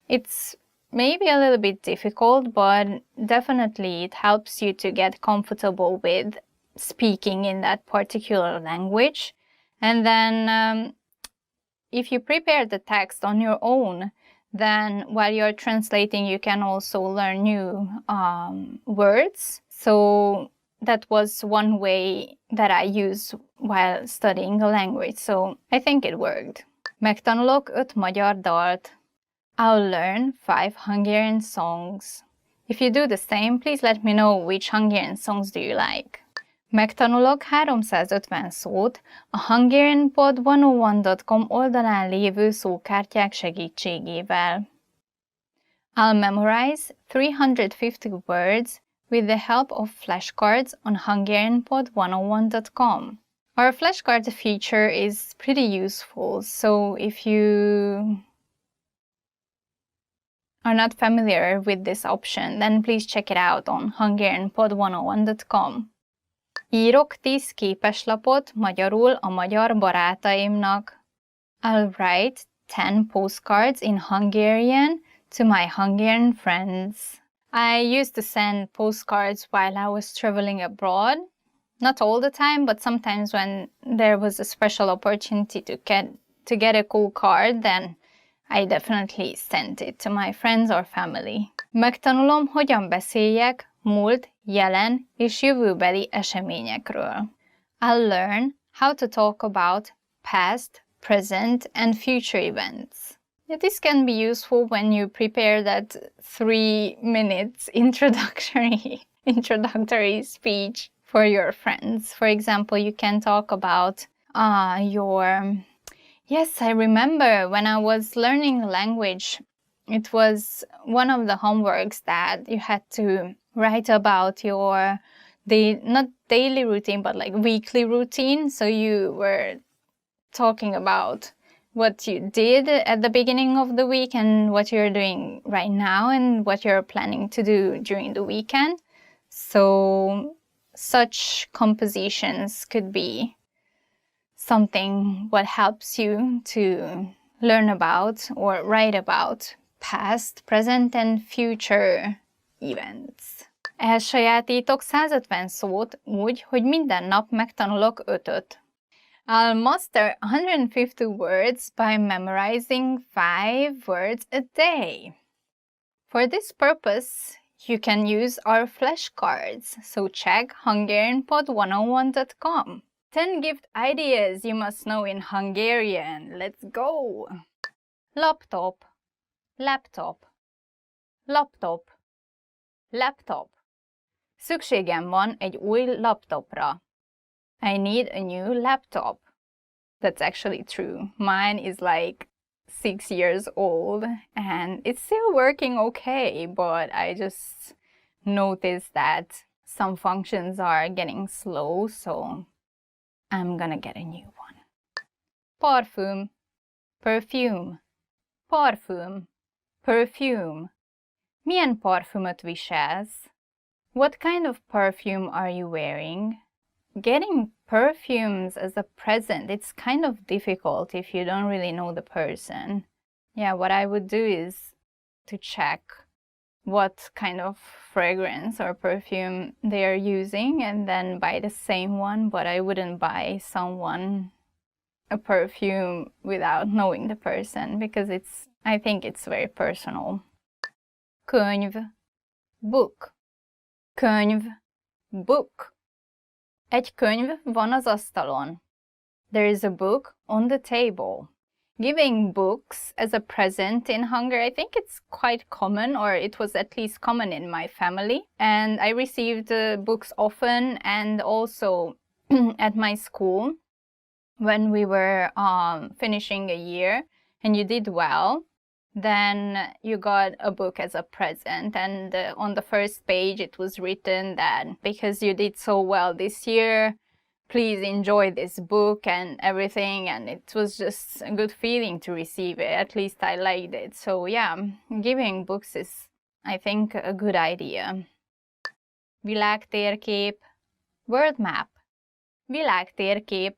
It's maybe a little bit difficult, but definitely it helps you to get comfortable with speaking in that particular language. And then if you prepare the text on your own, then while you're translating, you can also learn new words. So that was one way that I used while studying the language. So I think it worked. Megtanulok 5 magyar dalt. I'll learn 5 Hungarian songs. If you do the same, please let me know which Hungarian songs do you like. Megtanulok 350 szót a hungarianpod101.com oldalán lévő szókártyák segítségével. I'll memorize 350 words with the help of flashcards on hungarianpod101.com. Our flashcard feature is pretty useful, so if you are not familiar with this option, then please check it out on hungarianpod101.com. Írok 10 képeslapot magyarul a magyar barátaimnak. I'll write 10 postcards in Hungarian to my Hungarian friends. I used to send postcards while I was traveling abroad. Not all the time, but sometimes when there was a special opportunity to get a cool card, then I definitely sent it to my friends or family. Megtanulom, hogyan beszéljek múlt, jelen és jövőbeli eseményekről. I'll learn how to talk about past, present, and future events. This can be useful when you prepare that 3 minutes introductory speech for your friends. For example, you can talk about Yes, I remember when I was learning language, it was one of the homeworks that you had to write about your not daily routine, but like weekly routine. So you were talking about what you did at the beginning of the week and what you're doing right now and what you're planning to do during the weekend. So such compositions could be something what helps you to learn about or write about past, present and future events. Elsajátítok 150 szót úgy, hogy minden nap megtanulok 5-öt. I'll master 150 words by memorizing 5 words a day. For this purpose, you can use our flashcards, so check hungarianpod101.com. 10 gift ideas you must know in Hungarian. Let's go! Laptop, laptop, laptop, laptop. Szükségem van egy új laptopra. I need a new laptop. That's actually true. Mine is like 6 years old and it's still working okay, but I just noticed that some functions are getting slow, so I'm gonna get a new one. Parfüm, perfume, parfüm, perfume. Milyen parfümöt viselsz? What kind of perfume are you wearing? Getting perfumes as a present, it's kind of difficult if you don't really know the person. Yeah, what I would do is to check what kind of fragrance or perfume they are using and then buy the same one, but I wouldn't buy someone a perfume without knowing the person because I think it's very personal. Könyv, book. Könyv, book. Egy könyv van az asztalon. There is a book on the table. Giving books as a present in Hungary, I think it's quite common, or it was at least common in my family. And I received books often, and also at my school when we were finishing a year and you did well, then you got a book as a present, and on the first page it was written that because you did so well this year, please enjoy this book and everything, and it was just a good feeling to receive it. At least I liked it. So yeah, giving books is, I think, a good idea. Világtérkép, world map. Világtérkép,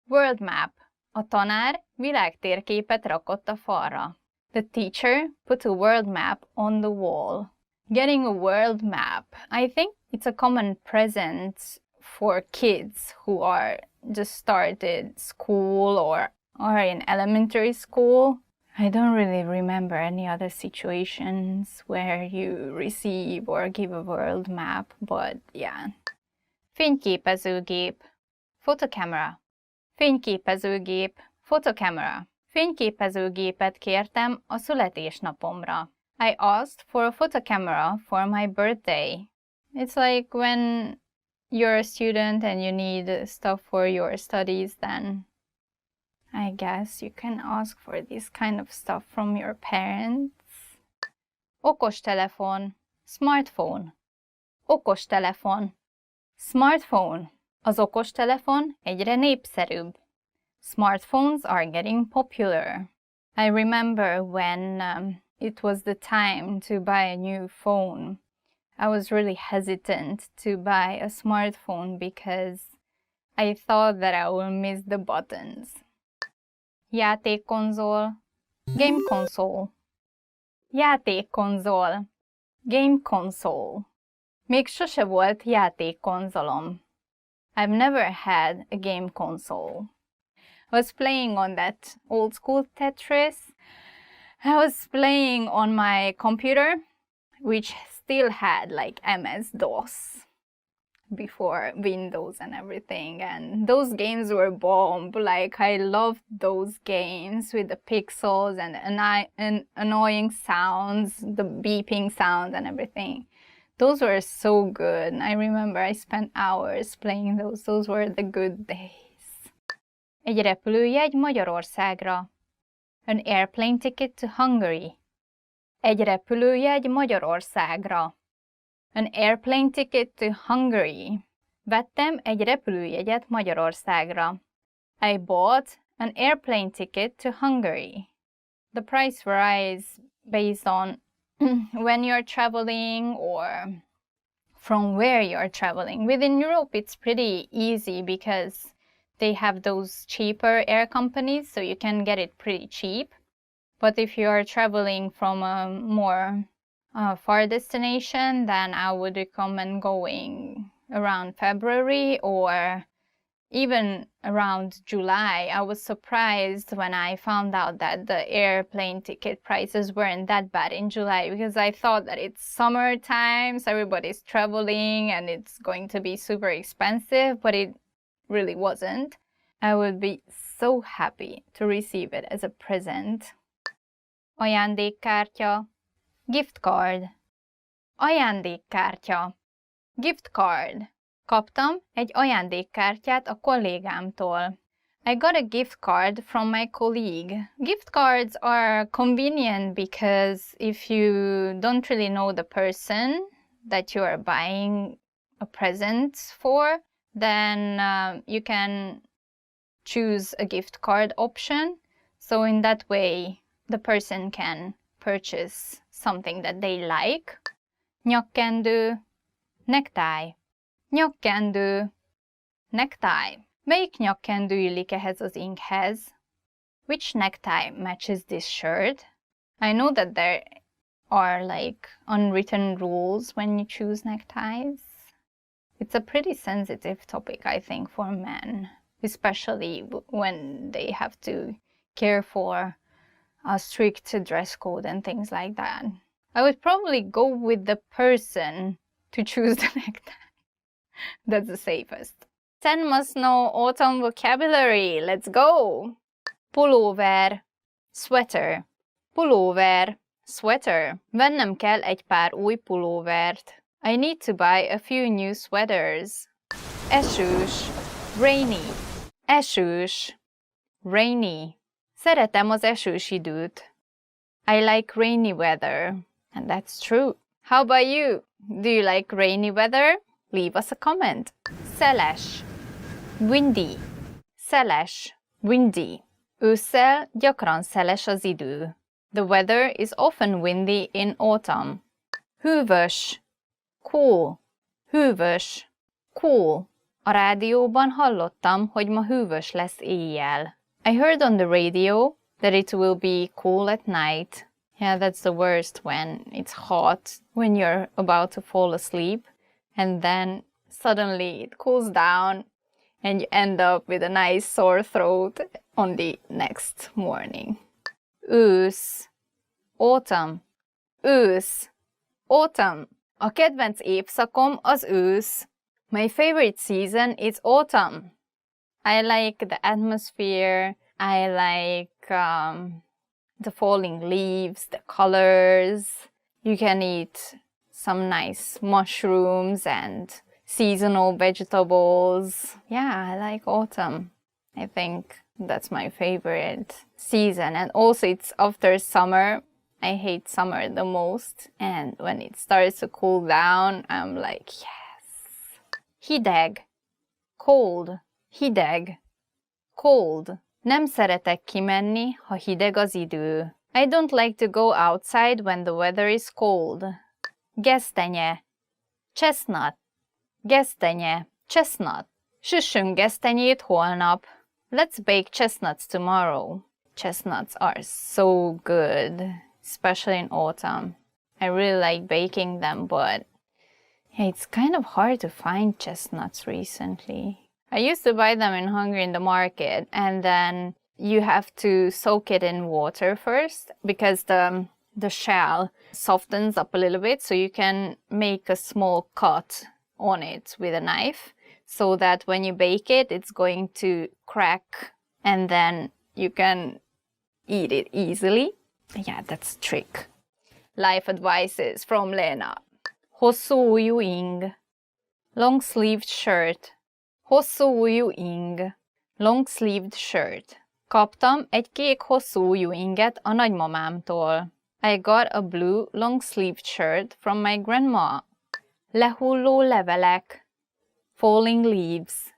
world map. A tanár világtérképet rakott a falra. The teacher put a world map on the wall. Getting a world map, I think it's a common present for kids who are just started school or are in elementary school. I don't really remember any other situations where you receive or give a world map, but yeah. Fényképezőgép, photocamera. Fényképezőgép, photocamera. Fényképezőgépet kértem a születésnapomra. I asked for a photocamera for my birthday. It's like when you're a student and you need stuff for your studies, then I guess you can ask for this kind of stuff from your parents. Okostelefon, smartphone. Okostelefon, smartphone. Az okostelefon egyre népszerűbb. Smartphones are getting popular. I remember when it was the time to buy a new phone. I was really hesitant to buy a smartphone because I thought that I will miss the buttons. Játékkonzol, game console. Játékkonzol, game console. Még sose volt játékkonzolom. I've never had a game console. I was playing on that old school Tetris. I was playing on my computer, which still had like MS-DOS before Windows and everything, and those games were bomb. Like, I loved those games with the pixels and annoying sounds, the beeping sounds and everything. Those were so good. I remember I spent hours playing those. Those were the good days. Egy repülőjegy Magyarországra. An airplane ticket to Hungary. Egy repülőjegy Magyarországra. An airplane ticket to Hungary. Vettem egy repülőjegyet Magyarországra. I bought an airplane ticket to Hungary. The price varies based on when you're traveling or from where you're traveling. Within Europe, it's pretty easy because they have those cheaper air companies, so you can get it pretty cheap. But if you are traveling from a more far destination, then I would recommend going around February or even around July. I was surprised when I found out that the airplane ticket prices weren't that bad in July, because I thought that it's summertime, so everybody's traveling and it's going to be super expensive, but it really wasn't. I would be so happy to receive it as a present. Ajándékkártya, gift card. Ajándékkártya, gift card. Kaptam egy ajándékkártyát a kollégámtól. I got a gift card from my colleague. Gift cards are convenient because if you don't really know the person that you are buying a present for, then you can choose a gift card option. So in that way, the person can purchase something that they like. Nyakkendő, necktie. Nyakkendő, necktie. Melyik nyakkendő illik ehhez az inkhez? Which necktie matches this shirt? I know that there are like unwritten rules when you choose neckties. It's a pretty sensitive topic, I think, for men, especially when they have to care for a strict dress code and things like that. I would probably go with the person to choose the necktie. That's the safest. 10 must-know autumn vocabulary. Let's go! Pulóver, sweater. Pulóver, sweater. Vennem kell egy pár új pulóvert. I need to buy a few new sweaters. Esős, rainy. Esős, rainy. Szeretem az esős időt. I like rainy weather. And that's true. How about you? Do you like rainy weather? Leave us a comment. Szeles, windy. Szeles, windy. Ősszel gyakran szeles az idő. The weather is often windy in autumn. Hűvös, cool. Hűvös, cool. A rádióban hallottam, hogy ma hűvös lesz éjjel. I heard on the radio that it will be cool at night. Yeah, that's the worst when it's hot, when you're about to fall asleep, and then suddenly it cools down and you end up with a nice sore throat on the next morning. Ősz, autumn, ősz, autumn. A kedvenc évszakom az ősz. My favorite season is autumn. I like the atmosphere, I like the falling leaves, the colors. You can eat some nice mushrooms and seasonal vegetables. Yeah, I like autumn. I think that's my favorite season. And also it's after summer. I hate summer the most. And when it starts to cool down, I'm like, yes. Hideg, cold. Hideg, cold. Nem szeretek kimenni, ha hideg az idő. I don't like to go outside when the weather is cold. Gesztenye, chestnut. Gesztenye, chestnut. Süssünk gesztenyét holnap. Let's bake chestnuts tomorrow. Chestnuts are so good, especially in autumn. I really like baking them, but it's kind of hard to find chestnuts recently. I used to buy them in Hungary in the market, and then you have to soak it in water first because the shell softens up a little bit, so you can make a small cut on it with a knife so that when you bake it, it's going to crack and then you can eat it easily. Yeah, that's a trick. Life advices from Lena. Hosszú ujjú ing. Long-sleeved shirt. Hosszú ujjú ing. Long-sleeved shirt. Kaptam egy kék hosszú ujjú inget a nagymamámtól. I got a blue long-sleeved shirt from my grandma. Lehulló levelek. Falling leaves.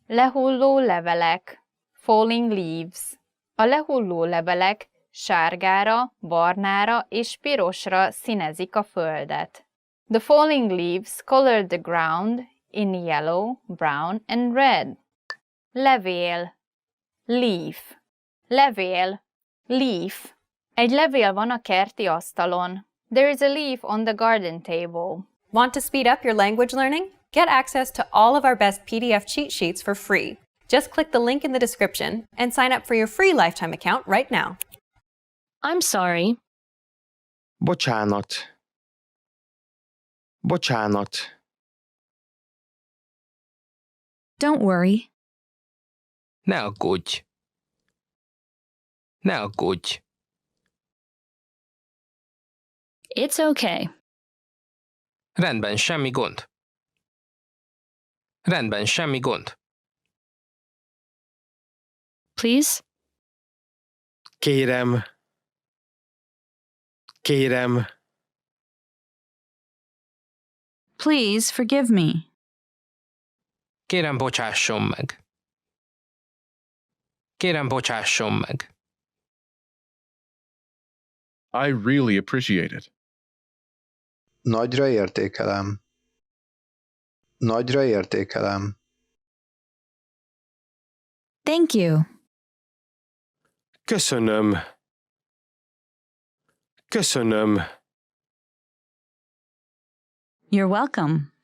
Lehulló levelek. Falling leaves. A lehulló levelek sárgára, barnára és pirosra színezik a földet. The falling leaves colored the ground in yellow, brown and red. Levél. Leaf. Levél. Leaf. Egy levél van a kerti asztalon. There is a leaf on the garden table. Want to speed up your language learning? Get access to all of our best PDF cheat sheets for free. Just click the link in the description and sign up for your free lifetime account right now. I'm sorry. Bocsánat. Bocsánat. Don't worry. Ne aggódj. Ne aggódj. It's okay. Rendben, semmi gond. Rendben, semmi gond. Please? Kérem. Kérem. Please forgive me. Kérem, bocsásson meg. Kérem, bocsásson meg. I really appreciate it. Nagyra értékelem. Nagyra értékelem. Thank you. Köszönöm. Köszönöm. You're welcome.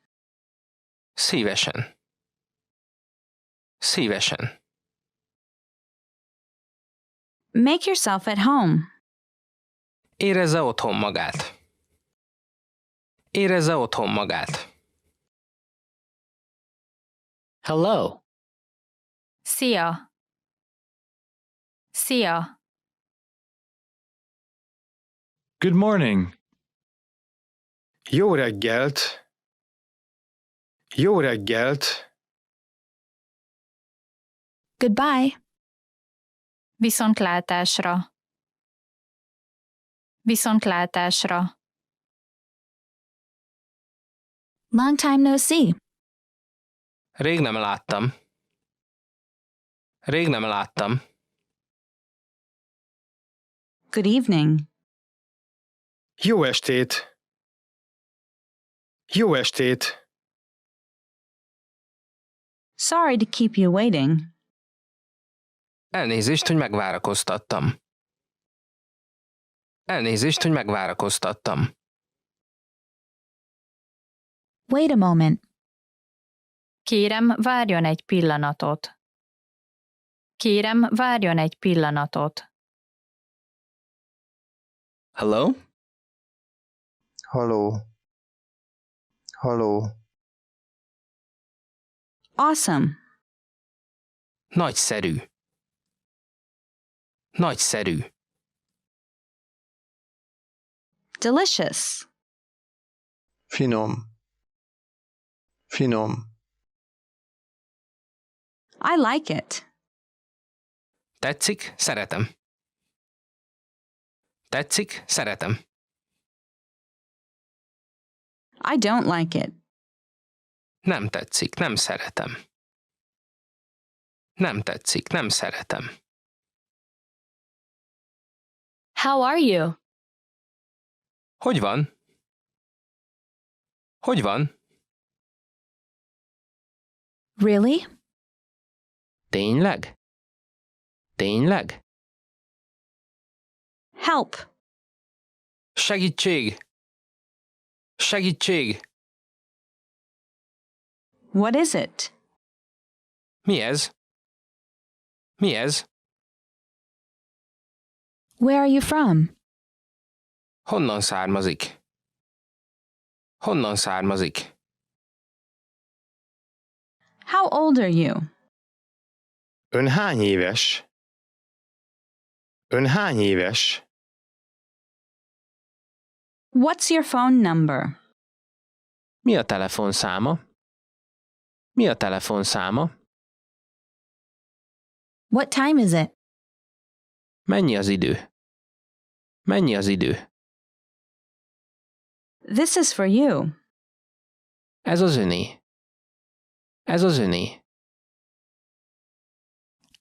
Szívesen. Szívesen. Make yourself at home. Érezze otthon magát. Érezze otthon magát. Hello. Szia. Szia. Good morning. Jó reggelt. Jó reggelt. Goodbye. Viszontlátásra. Viszontlátásra. Long time no see. Rég nem láttam. Rég nem láttam. Good evening. Jó estét. Jó estét. Sorry to keep you waiting. Elnézést, hogy megvárakoztattam. Elnézést, hogy megvárakoztattam. Wait a moment. Kérem, várjon egy pillanatot. Kérem, várjon egy pillanatot. Hello? Halló. Halló. Awesome. Nagyszerű. Nagyszerű. Delicious. Finom. Finom. I like it. Tetszik? Szeretem. Tetszik? Szeretem. I don't like it. Nem tetszik, nem szeretem. Nem tetszik, nem szeretem. How are you? Hogy van? Hogy van? Really? Tényleg? Tényleg? Help. Segítség! Segítség! What is it? Mi ez? Mi ez? Where are you from? Honnan származik? Honnan származik? How old are you? Ön hány éves? Ön hány éves? What's your phone number? Mi a telefonszáma? Mi a telefonszáma? What time is it? Mennyi az idő? Mennyi az idő? This is for you. Ez az öné. Ez az öné.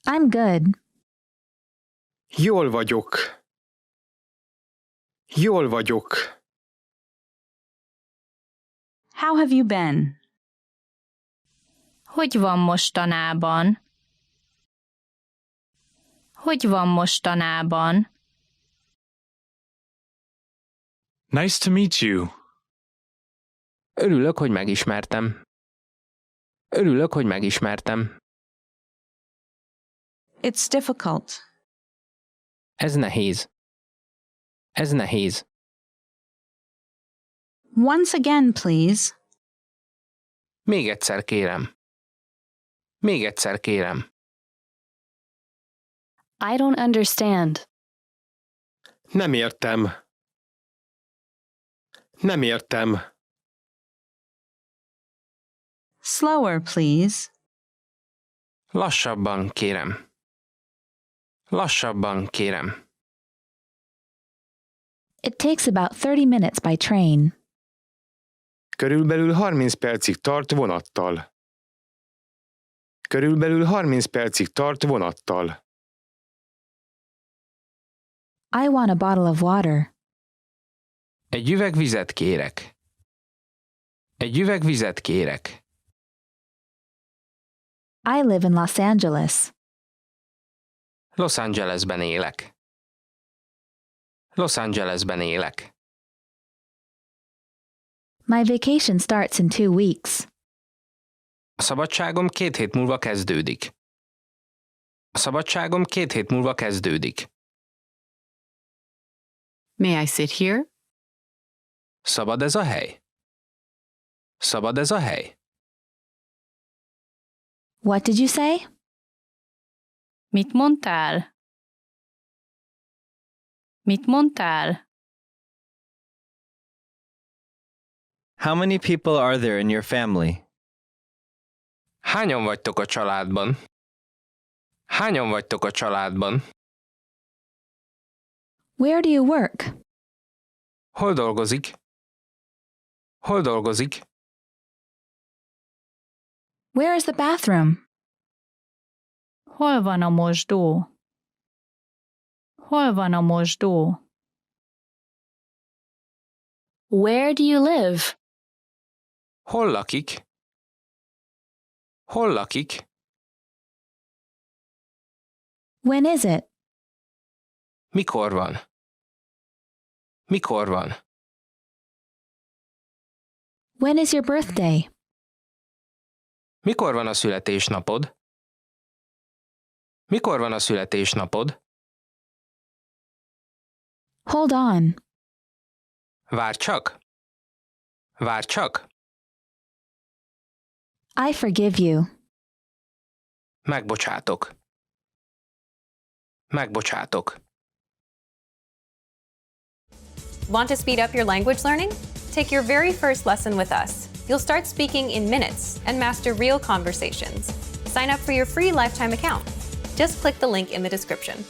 I'm good. Jól vagyok. Jól vagyok. How have you been? Hogy van mostanában? Hogy van mostanában? Nice to meet you. Örülök, hogy megismertem. Örülök, hogy megismertem. It's difficult. Ez nehéz. Ez nehéz. Once again, please. Még egyszer kérem. Még egyszer kérem. I don't understand. Nem értem. Nem értem. Slower, please. Lassabban kérem. Lassabban kérem. It takes about 30 minutes by train. Körülbelül 30 percig tart vonattal. Körülbelül 30 percig tart vonattal. I want a bottle of water. Egy üveg vizet kérek. Egy üveg vizet kérek. I live in Los Angeles. Los Angelesben élek. Los Angelesben élek. My vacation starts in 2 weeks. A szabadságom 2 hét múlva kezdődik. A szabadságom 2 hét múlva kezdődik. May I sit here? Szabad ez a hely? Szabad ez a hely? What did you say? Mit mondtál? Mit mondtál? How many people are there in your family? Hányan vagytok a családban? Hányan vagytok a családban? Where do you work? Hol dolgozik? Hol dolgozik? Where is the bathroom? Hol van a mosdó? Hol van a mosdó? Where do you live? Hol lakik? Hol lakik? When is it? Mikor van? Mikor van? When is your birthday? Mikor van a születésnapod? Mikor van a születésnapod? Hold on. Várj csak! Várj csak! I forgive you. Megbocsátok. Megbocsátok. Want to speed up your language learning? Take your very first lesson with us. You'll start speaking in minutes and master real conversations. Sign up for your free lifetime account. Just click the link in the description.